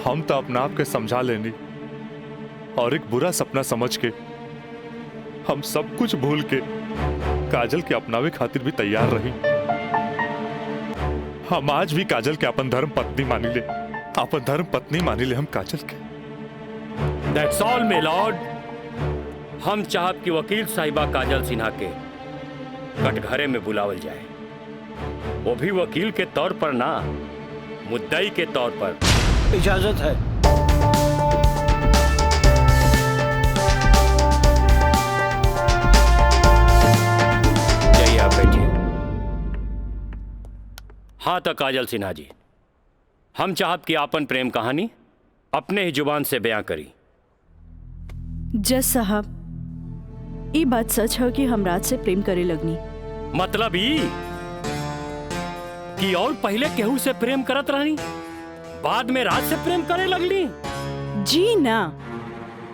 Speaker 1: हम तो अपना आप के समझा लेनी और एक बुरा सपना समझ के हम सब कुछ भूल के काजल के अपनावे खातिर भी तैयार रही। हम आज भी काजल के अपन धर्म पत्नी मानी ले, अपन धर्म पत्नी मानी ले हम काजल के।
Speaker 13: That's all, my lord। हम चाहत कि वकील साहिबा काजल सिन्हा के कटघरे में बुलावल जाए, वो भी वकील के तौर पर ना, मुद्दई के तौर पर।
Speaker 9: इजाजत है।
Speaker 13: जाइए आप बैठिए। हाँ तो काजल सिन्हा जी, हम चाहत कि आपन प्रेम कहानी अपने ही जुबान से बयां करी।
Speaker 4: जज साहब, ये बात सच है कि हम राज से प्रेम करे लगनी।
Speaker 13: मतलब ई कि और पहले केहू से प्रेम करत रहनी, बाद में राज से प्रेम करे लगली?
Speaker 4: जी ना,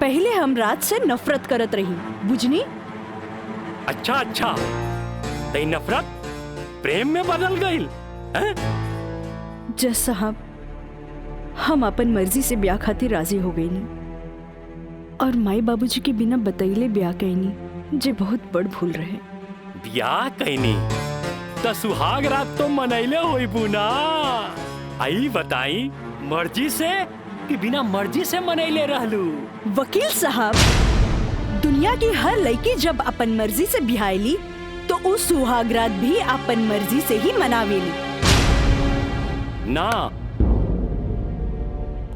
Speaker 4: पहले हम राज से नफरत करत रही, बुझनी?
Speaker 13: अच्छा अच्छा, तो नफरत प्रेम में बदल गई?
Speaker 4: जज साहब, हम अपन मर्जी से ब्याह खातिर राजी हो गई नी और माई बाबूजी के बिना बतैले ब्याह कैनी, जे बहुत बड़ भूल रहे।
Speaker 13: ब्याह कैनी तो सुहाग रात तो मनैले होई बुना। आई बताई, मर्जी से कि बिना मर्जी से मनैले रहलू?
Speaker 4: वकील साहब, दुनिया की हर लड़की जब अपन मर्जी से बिहाईली तो उस सुहागरात भी अपन मर्जी से ही मनावेली।
Speaker 13: ना,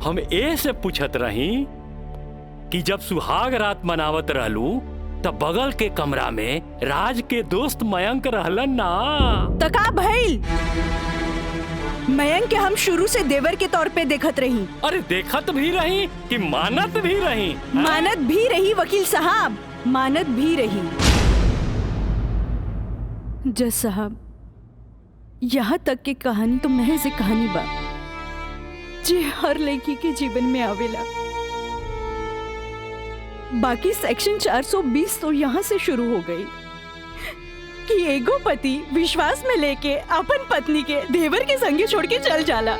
Speaker 13: हम ए से पूछत रही कि जब सुहाग रात मनावत रहलू तब बगल के कमरा में राज के दोस्त मयंक रहलन ना?
Speaker 4: तका भइल, मयंक के हम शुरू से देवर के तौर पे देखत रही।
Speaker 13: अरे देखत भी रही कि मानत भी रही?
Speaker 4: मानत भी रही वकील साहब, मानत भी रही। जज साहब, यहाँ तक की कहानी तो महज एक कहानी बा जे हर लड़की के जीवन में आवेला। बाकी सेक्शन 420 तो यहाँ से शुरू हो गई कि एगो पति विश्वास में लेके अपन पत्नी के देवर के संगे छोड़ के चल जाला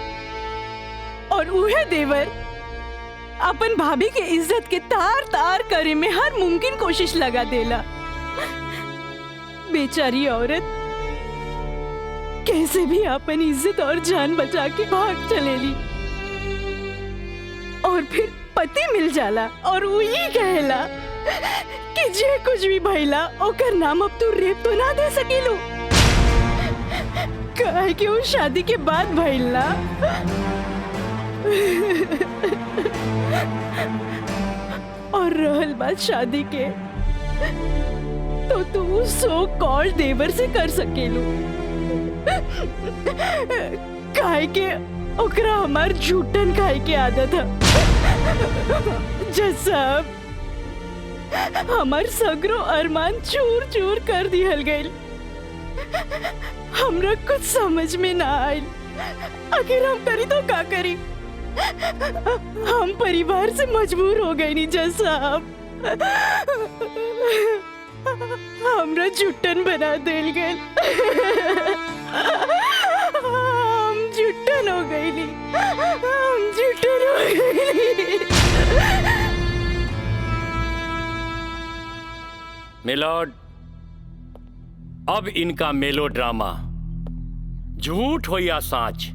Speaker 4: और उहे देवर अपन भाभी के इज्जत के तार तार करे में हर मुमकिन कोशिश लगा देला। बेचारी औरत कैसे भी अपन इज्जत और जान बचा के भाग चलेली और फिर पति मिल जाला और वही कहला कि जे कुछ भी भइला ओकर नाम अब तू रेप तो ना दे सकीलू, काहे कि वो शादी के बाद भइला। और रहल बात शादी के, तो तू सो कॉल देवर से कर सकेलू, काहे के ओकरा हमार झूठन खाए के आदत है। जज साहब, हमार सगरो अरमान चूर चूर कर दिहल गइल। हमरा कुछ समझ में ना आइल, आखिर हम करी तो का करी। हम परिवार से मजबूर हो गए नी जज साहब, हमरा झुट्टन बना देल गइल। हम झुट्टन हो गई नी, हम झुट्टन हो गई।
Speaker 13: मिलॉर्ड, अब इनका मेलोड्रामा झूठ हो या साच,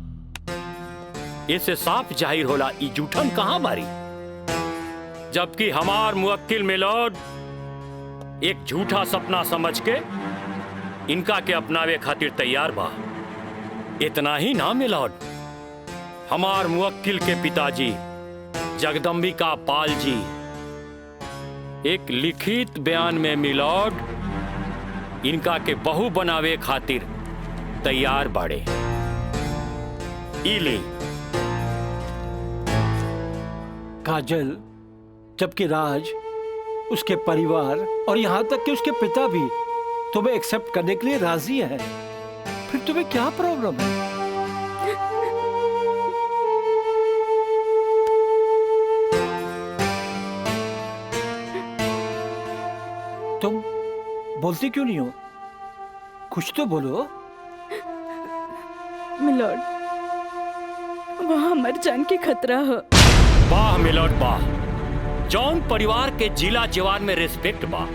Speaker 13: इससे साफ जाहिर होला ई झूठन कहां बारी। जबकि हमार मुवक्किल मिलॉर्ड एक झूठा सपना समझ के इनका के अपनावे खातिर तैयार बा। इतना ही ना मिलॉर्ड, हमार मुवक्किल के पिताजी जगदम्बिका पाल जी एक लिखित बयान में मिलॉर्ड इनका के बहू बनावे खातिर तैयार बाड़े। इली
Speaker 9: काजल, जबकि राज, उसके परिवार और यहाँ तक कि उसके पिता भी तुम्हें एक्सेप्ट करने के लिए राजी है, फिर तुम्हें क्या प्रॉब्लम है? तुम बोलती क्यों नहीं हो? कुछ तो बोलो।
Speaker 4: मिलॉर्ड, वहाँ मर जान के खतरा है।
Speaker 13: वाह मिलॉर्ड वाह, जौन परिवार के जिला जवार में रिस्पेक्ट बा,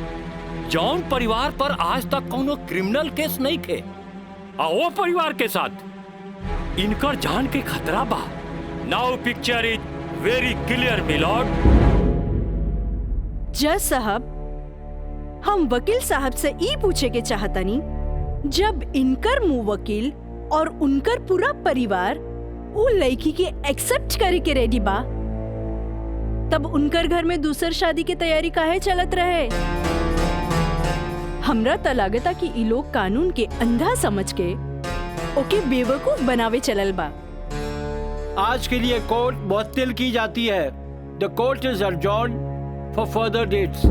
Speaker 13: जौन परिवार पर आज तक कोनो क्रिमिनल केस नहीं थे, आ वो परिवार के साथ इनकर जान के खतरा बा। Now picture is very clear milord.
Speaker 4: जज साहब, हम वकील साहब से ई पूछे के चाहतनी, जब इनकर मुवक्किल और उनकर पूरा परिवार वो लड़की के एक्सेप्ट करे के रेडी बा, तब उनकर घर में दूसर शादी की तैयारी काहे चलत रहे? हमरा त लागता कि ई लोग कानून के अंधा समझ के ओके बेवकूफ बनावे चलल बा।
Speaker 9: आज के लिए कोर्ट मुअत्तल की जाती है। The court is adjourned for further dates.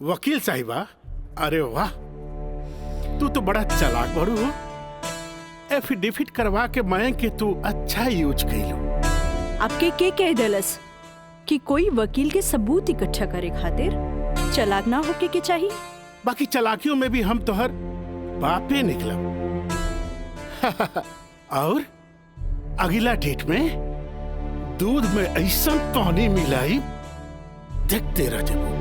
Speaker 19: वकील साहिबा, अरे वाह, तू तो बड़ा चालाक बड़ू हो। एफिडेविट करवा के मयंक के तू अच्छा यूज कैलू।
Speaker 4: आपके के कह दलस कि कोई वकील के सबूत इकट्ठा करे खातिर चालाक ना होके के चाहिए?
Speaker 19: बाकी चालाकियों में भी हम तोहर बापे निकलब। और अगला डेट में दूध में ऐसा पानी मिलाई, देखते रह जाओ।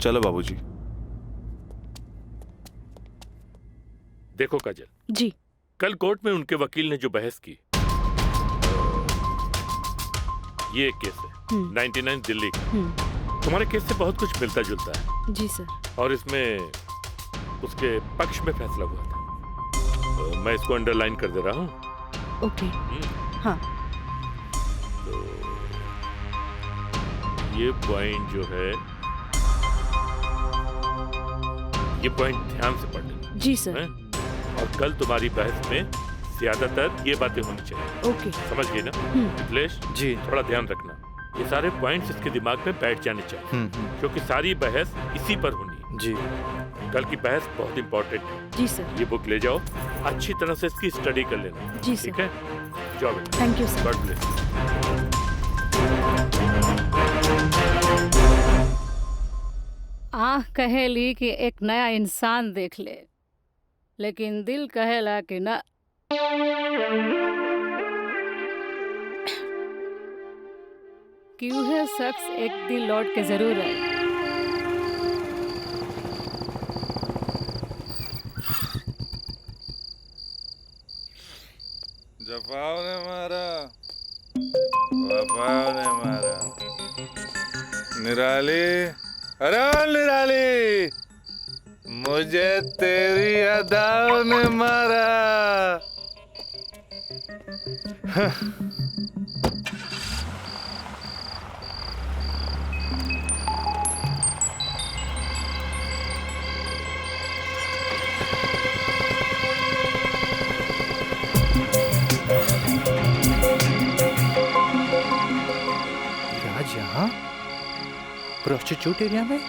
Speaker 1: चलो बाबूजी।
Speaker 22: देखो काजल
Speaker 4: जी,
Speaker 22: कल कोर्ट में उनके वकील ने जो बहस की, ये एक केस है 99 दिल्ली का। तुम्हारे केस से बहुत कुछ मिलता जुलता है।
Speaker 4: जी सर।
Speaker 22: और इसमें उसके पक्ष में फैसला हुआ था। मैं इसको अंडरलाइन कर दे रहा हूँ।
Speaker 4: ओके। हाँ।
Speaker 22: तो ये पॉइंट जो है, ये पॉइंट ध्यान से पढ़ लेना।
Speaker 4: जी सर।
Speaker 22: और कल तुम्हारी बहस में ज्यादातर ये बातें होनी चाहिए।
Speaker 4: ओके।
Speaker 22: समझ गई ना मिथिलेश?
Speaker 1: जी।
Speaker 22: थोड़ा ध्यान रखना, ये सारे पॉइंट्स इसके दिमाग में बैठ जाने चाहिए, क्योंकि सारी बहस इसी पर होनी है।
Speaker 1: जी।
Speaker 22: कल की बहस बहुत इंपॉर्टेंट है।
Speaker 4: जी सर।
Speaker 22: ये बुक ले जाओ, अच्छी तरह से इसकी स्टडी कर लेना।
Speaker 4: जी सर।
Speaker 22: ठीक है, जाओ बेटा।
Speaker 4: Thank you sir.
Speaker 22: God bless.
Speaker 11: आँख कहेली कि एक नया इंसान देख ले, लेकिन दिल कहेला कि ना। कि वह शख्स एक दिन लौट के जरूर आए।
Speaker 6: जफाओ ने मारा, वफाओ ने मारा। निराली, अरे निराली, मुझे तेरी अदाओं ने मारा।
Speaker 5: राज यहाँ प्रोस्टिट्यूट एरिया में?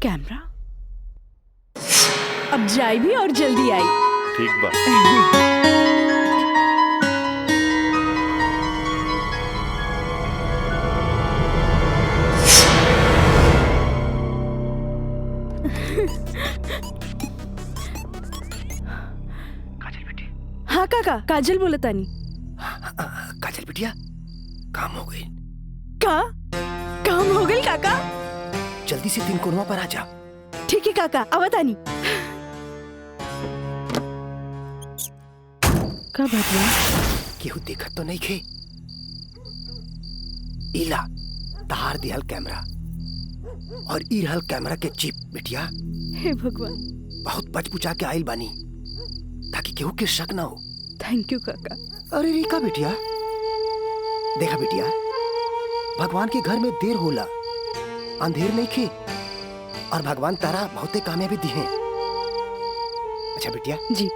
Speaker 4: कैमरा अब जाए भी और जल्दी आई।
Speaker 1: ठीक बा।
Speaker 4: हाँ काका, काजल बोला तानी।
Speaker 17: काजल बिटिया, काम हो गई।
Speaker 4: का काम हो गई काका?
Speaker 17: जल्दी से 3 कोनवा पर आ जा।
Speaker 4: ठीक है काका, आवतानी। का बात है?
Speaker 17: केहू देखत तो नहीं खे। इला तार दिहल कैमरा और ई रहल कैमरा के चिप। बिटिया
Speaker 4: हे भगवान,
Speaker 17: बहुत बच बुचा के आइल बानी ताकि केहू के शक ना हो।
Speaker 4: थैंक यू काका।
Speaker 17: अरे रिका बिटिया, देखा बिटिया, भगवान के घर में देर होला, अंधेर नहीं खे, और भगवान तारा बहुते कामयाबी दी है। अच्छा बिटिया
Speaker 4: जी।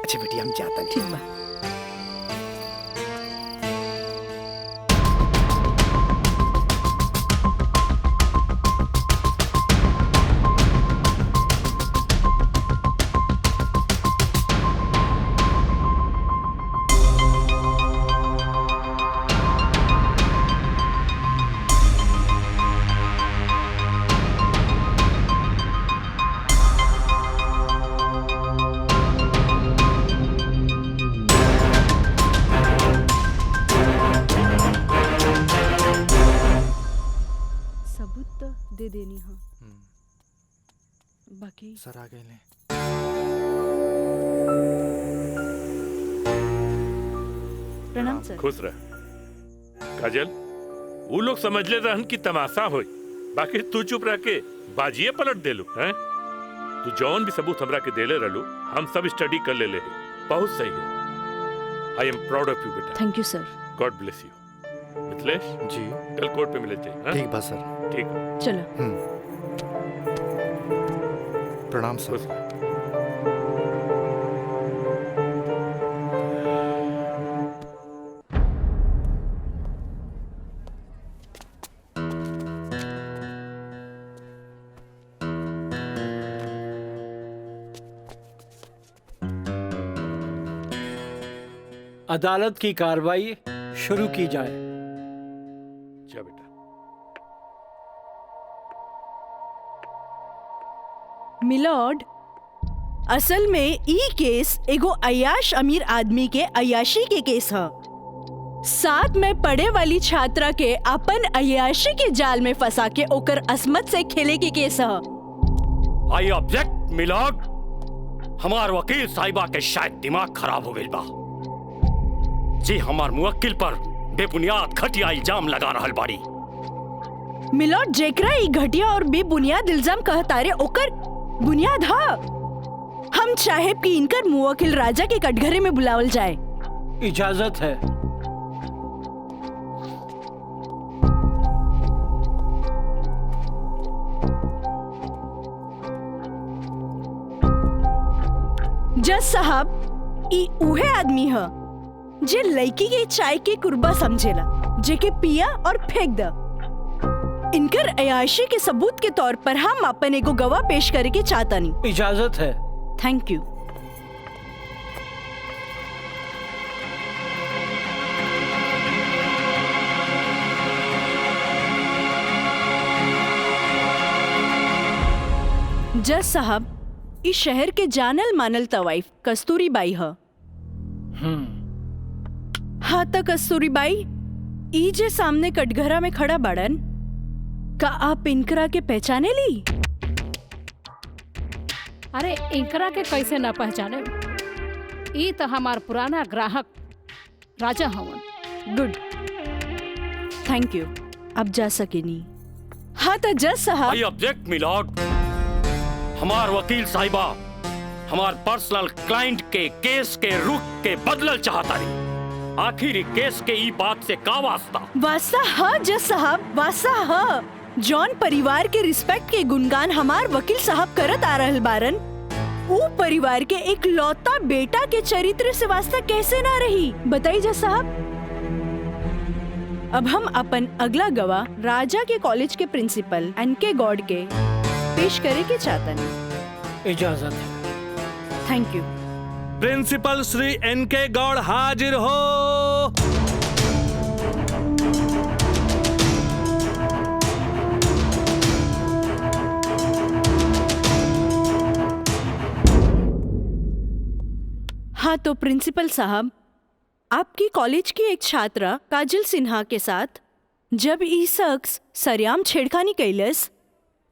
Speaker 17: अच्छा बिटिया, हम जाता हैं।
Speaker 4: ठीक बा। दे देनी हाँ बाकी
Speaker 5: सर आ गए ले।
Speaker 4: प्रणाम सर।
Speaker 22: खुश रह काजल। वो लोग समझ ले रहन की तमाशा होई, बाकी तू चुप रह के बाजिए पलट देलू हैं। तू जौन भी सबूत हमरा के देले रहलू हम सब स्टडी कर ले बहुत सही है। I am proud of you बेटा।
Speaker 4: Thank you sir.
Speaker 22: God bless you. Mithilesh
Speaker 5: ji
Speaker 22: कल कोर्ट पे मिले थे।
Speaker 5: ठीक बा सर।
Speaker 22: ठीक है
Speaker 4: चलो।
Speaker 5: प्रणाम सर।
Speaker 9: अदालत की कार्रवाई शुरू की जाए।
Speaker 22: जा बेटा।
Speaker 4: मिलॉर्ड, असल में ई केस एगो अय्याश अमीर आदमी के अय्याशी के केस है। साथ में पढ़े वाली छात्रा के अपन अय्याशी के जाल में फंसा के ओकर असमत से खेले के केस है।
Speaker 13: I object my lord. हमार वकील साहिबा के शायद दिमाग खराब हो गई बा जी। हमार मुवक्किल पर बेबुनियाद घटिया इल्जाम लगा रहल बाड़ी।
Speaker 4: मिलॉर्ड, जेकरा ई घटिया और बेबुनियाद इल्जाम कहतारे ओकर बुनियाद हा। हम चाहे कि इनकर मुवक्किल राजा के कटघरे में बुलावल जाए।
Speaker 9: इजाजत है।
Speaker 4: जज साहब, ई उहे आदमी है जे लड़की के चाय के कुर्बा समझेला, जेके पिया और फेंक द। इनकर अयाशी के सबूत के तौर पर हम अपन एगो गवाह पेश करे के चाहतानी।
Speaker 9: इजाजत है।
Speaker 4: Thank you. जज साहब, इस शहर के जानल मानल तवाइफ कस्तूरी बाई है। हाँ तो कस्तूरी बाई, ई जे सामने कटघरा में खड़ा बाड़न, का आप इनकरा के पहचाने ली?
Speaker 11: अरे इनकरा के कैसे ना पहचाने? ई तो हमार पुराना ग्राहक राजा हवन।
Speaker 4: Good, thank you. अब जा सकेनी। हाँ तो जज साहब।
Speaker 13: I object my lord. हमार वकील साहिबा हमार पर्सनल क्लाइंट के केस के रुख के बदलल चाहता रही। आखिर केस के ई बात से का वास्ता?
Speaker 4: वास्ता हाँ जज साहब, वास्ता हाँ। जॉन परिवार के रिस्पेक्ट के गुणगान हमार वकील साहब करत आ रहल बारन। वो परिवार के एक लौता बेटा के चरित्र से वास्ता कैसे ना रही? बताइए जज साहब। अब हम अपन अगला गवाह राजा के कॉलेज के प्रिंसिपल एनके गॉड के पेश करे के चाहतनी।
Speaker 9: इजाजत है।
Speaker 4: Thank you.
Speaker 15: प्रिंसिपल श्री एनके गौड़ हाजिर हो।
Speaker 4: हाँ तो प्रिंसिपल साहब, आपकी कॉलेज की एक छात्रा काजल सिन्हा के साथ जब ई शख्स सरेआम छेड़खानी कैलस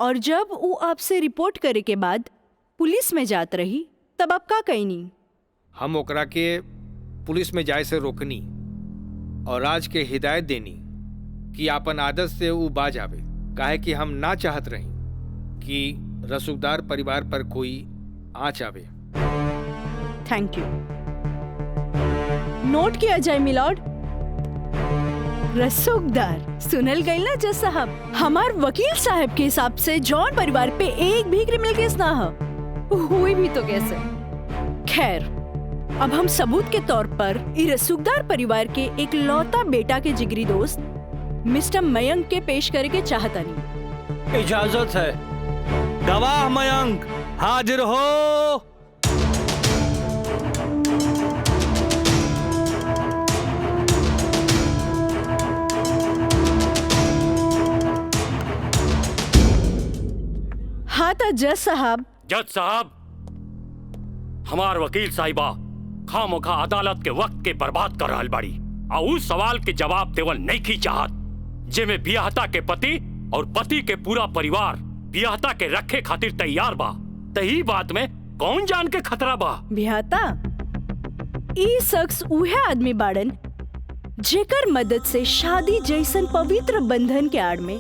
Speaker 4: और जब वो आपसे रिपोर्ट करे के बाद पुलिस में जात रही, तब आप का कहनी?
Speaker 7: हम ओकरा के पुलिस में जाए से रोकनी और राज के हिदायत देनी कि अपन आदत से वो बाज आवे, काहे कि हम ना चाहत रही कि रसूखदार परिवार पर कोई आँच आवे।
Speaker 4: Thank you. नोट किया जाए मिलॉर्ड। रसूखदार सुनल गई ना जज साहब? हमार वकील साहब के हिसाब से जॉन परिवार पे एक भी क्रिमिनल केस ना है, हुई भी तो कैसे। खैर, अब हम सबूत के तौर पर इस रसूखदार परिवार के एक लौता बेटा के जिगरी दोस्त मिस्टर मयंक के पेश करे के चाहता नहीं।
Speaker 9: इजाजत है।
Speaker 15: गवाह मयंक हाजिर हो।
Speaker 4: हाँ तो जज साहब।
Speaker 13: जज साहब, हमार वकील साहिबा खामोखा अदालत के वक्त के बर्बाद कर रहल बाड़ी और उस सवाल के जवाब देवल नहीं की चाहत जेमे बियाहता के पति और पति के पूरा परिवार बियाहता के रखे खातिर तैयार बा, तही बात में कौन जान के खतरा बा?
Speaker 4: बिहाता ई शख्स उहे आदमी बाड़न जेकर मदद से शादी जैसन पवित्र बंधन के आड़ में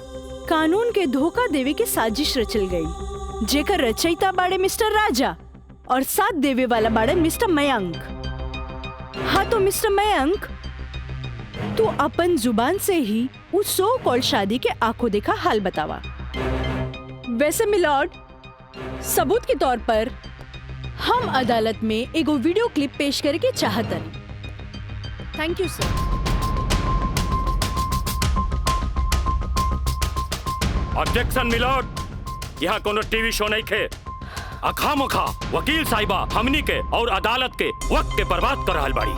Speaker 4: कानून के धोखा देवे के साजिश रचल गई, जेकर रचयिता बाड़े मिस्टर राजा और साथ देवे वाला बाड़े मिस्टर मयंक। हाँ तो मिस्टर मयंक, तू अपन जुबान से ही उस सो कॉल शादी के आंखों देखा हाल बतावा। वैसे मिलॉर्ड, सबूत के तौर पर हम अदालत में एगो वीडियो क्लिप पेश करे के चाहतन। Thank you sir.
Speaker 13: Objection milord, यहाँ कोनो टीवी शो नहीं खे। अखामोखा वकील साहिबा हमनी के और अदालत के वक्त के बर्बाद कर रहल बाड़ी।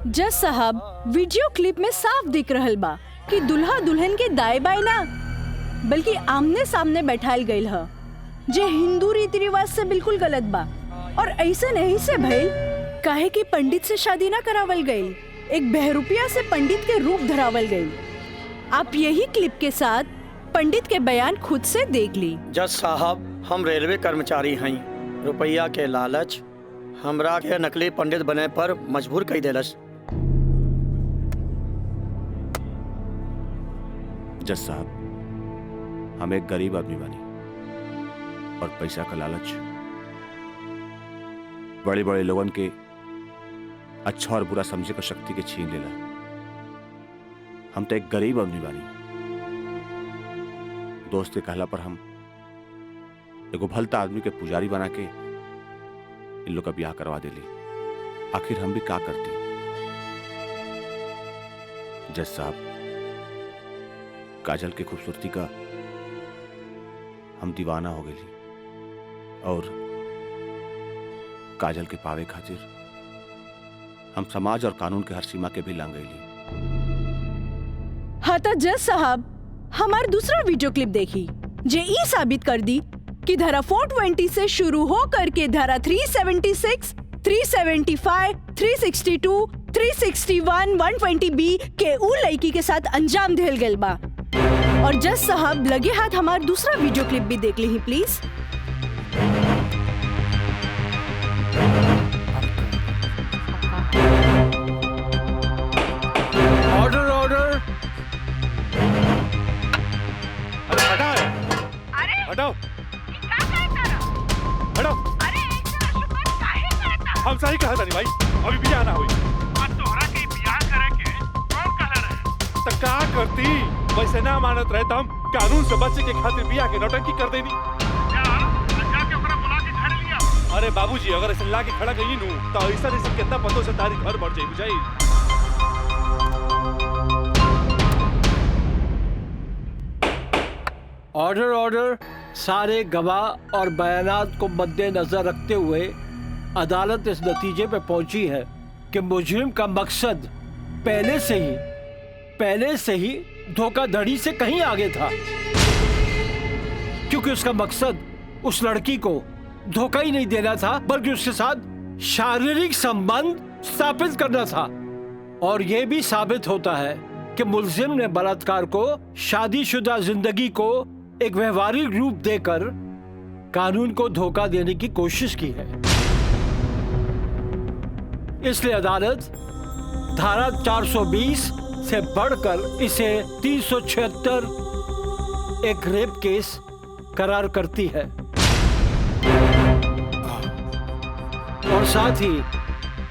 Speaker 4: जज साहब, वीडियो क्लिप में साफ दिख रहल बा कि दुल्हा दुल्हन के दाएं बाएं ना बल्कि आमने सामने बैठाल गईल ह, जे हिंदू रीति रिवाज से बिल्कुल गलत बा। और ऐसा नहीं से भइल काहे कि पंडित से शादी ना करावल गई, एक बहरूपिया से पंडित के रूप धरावल गई। आप यही क्लिप के साथ पंडित के बयान खुद से देख ली।
Speaker 3: जज साहब, हम रेलवे कर्मचारी हैं, रुपया के लालच हमरा के नकली पंडित बने पर मजबूर कई देलस।
Speaker 2: जज साहब, हम एक गरीब आदमी बानी और पैसा का लालच बड़े बड़े लोगन के अच्छा और बुरा समझे का शक्ति के छीन लेला। हम तो एक गरीब आदमी बानी, दोस्त के कहला पर हम एगो भलता आदमी के पुजारी बना के इन लोग का ब्याह करवा देली। आखिर हम भी क्या करती? जज साहब, काजल की खूबसूरती का हम दीवाना हो गई और काजल के पावे खातिर हम समाज और कानून के हर सीमा के भी लांग गईली।
Speaker 4: हाँ तो जज साहब, हमार दूसरा वीडियो क्लिप देखी जे ई साबित कर दी कि धारा 420 से शुरू हो करके धारा 376, 375, 362, 361, 120B के उ लड़की के साथ अंजाम देल गइल बा। और जज साहब, लगे हाथ हमार दूसरा वीडियो क्लिप भी देख ली प्लीज।
Speaker 9: Order order.
Speaker 1: अरे हटाओ, हटाओ, हटाओ। हम सही कहा था नहीं भाई, अभी बियाह ना हुई। तोहरा के बियाह करे के कौन कहले रहे? तो का करती? वैसे ना मानत रहे तो हम कानून से बचे के खातिर बियाह के नौटंकी कर देनी। जाके ओकरा बुला के घर लिया। अरे बाबूजी, अगर ऐसे ला के खड़ा गई नू तो ऐसा नहीं कितना पतों से तारी घर बढ़ जाई, बुझाई।
Speaker 9: Order order. सारे गवाह और बयानात को मद्देनजर रखते हुए अदालत इस नतीजे पे पहुंची है कि मुजरिम का मकसद पहले से ही धोखाधड़ी से कहीं आगे था, क्योंकि उसका मकसद उस लड़की को धोखा ही नहीं देना था बल्कि उसके साथ शारीरिक संबंध स्थापित करना था। और यह भी साबित होता है कि मुलजिम ने बलात्कार को शादीशुदा जिंदगी को एक व्यवहारिक रूप देकर कानून को धोखा देने की कोशिश की है। इसलिए अदालत धारा 420 से बढ़कर इसे 376 एक रेप केस करार करती है और साथ ही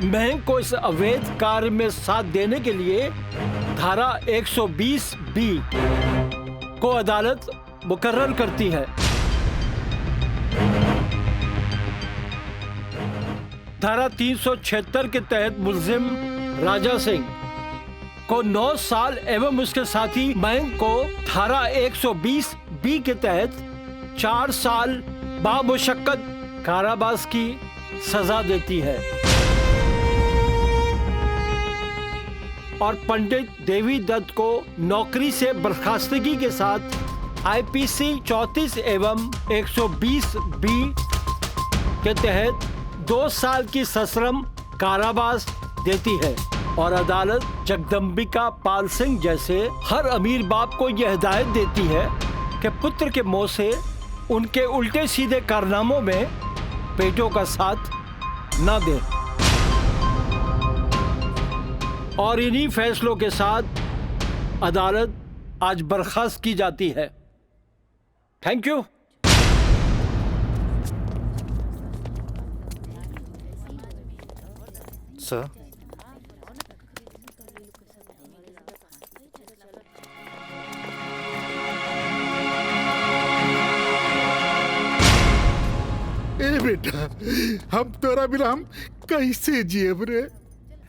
Speaker 9: महंग को इस अवैध कार्य में साथ देने के लिए धारा 120B को अदालत मुकर्रर करती है। धारा 376 के तहत मुलजिम राजा सिंह को 9 साल एवं उसके साथी मयंक को धारा 120B के तहत 4 साल बामुशक्कत कारावास की सजा देती है और पंडित देवी दत्त को नौकरी से बर्खास्तगी के साथ IPC 34 एवं 120B के तहत 2 साल की सश्रम कारावास देती है और अदालत जगदम्बिका पाल सिंह जैसे हर अमीर बाप को यह हिदायत देती है कि पुत्र के मुंह से उनके उल्टे सीधे कारनामों में बेटों का साथ न दे। और इन्हीं फैसलों के साथ अदालत आज बर्खास्त की जाती है। Thank you.
Speaker 5: सर,
Speaker 19: ए बेटा, हम तोरा बिना हम कैसे जियब रे?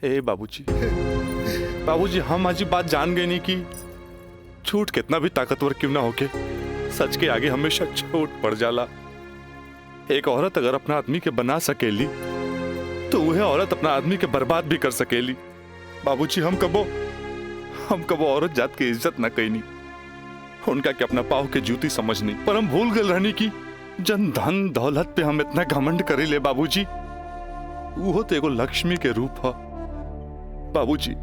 Speaker 1: ए बाबूजी, बाबूजी हम आज बात जान गए नहीं कि झूठ कितना भी ताकतवर क्यों ना होके सच के आगे हमेशा छोट पड़ जाला। एक औरत अगर अपना आदमी के बना सकेली तो वह औरत अपना आदमी के बर्बाद भी कर सकेली। बाबूजी हम कबो औरत जात की इज्जत ना कईनी, उनका के अपना पाव के जूती समझनी, पर हम भूल गए रहनी की जन धन दौलत पे हम इतना घमंड करे ले। बाबूजी वो तो एगो लक्ष्मी के रूप है। बाबूजी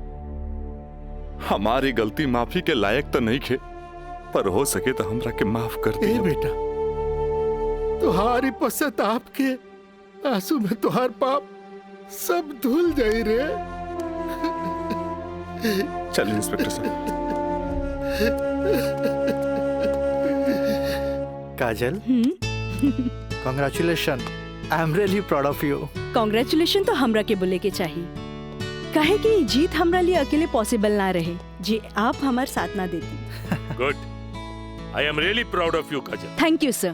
Speaker 1: हमारी गलती माफी के लायक तो नहीं खे, पर हो सके तो हमरा के माफ कर दे।
Speaker 19: बेटा, तुहारी पश्चाताप के आंसू में तुहार पाप सब धुल जाई रे।
Speaker 1: चल इंस्पेक्टर साहब।
Speaker 5: Kajal, congratulation, I am really proud of you.
Speaker 4: Congratulation तो हमरा के बोले के चाहिए, काहे कि जीत हमरा लिए अकेले पॉसिबल ना रहे जी आप हमार साथ ना देती।
Speaker 22: Good, I am really proud of you Kajal.
Speaker 4: Thank you sir.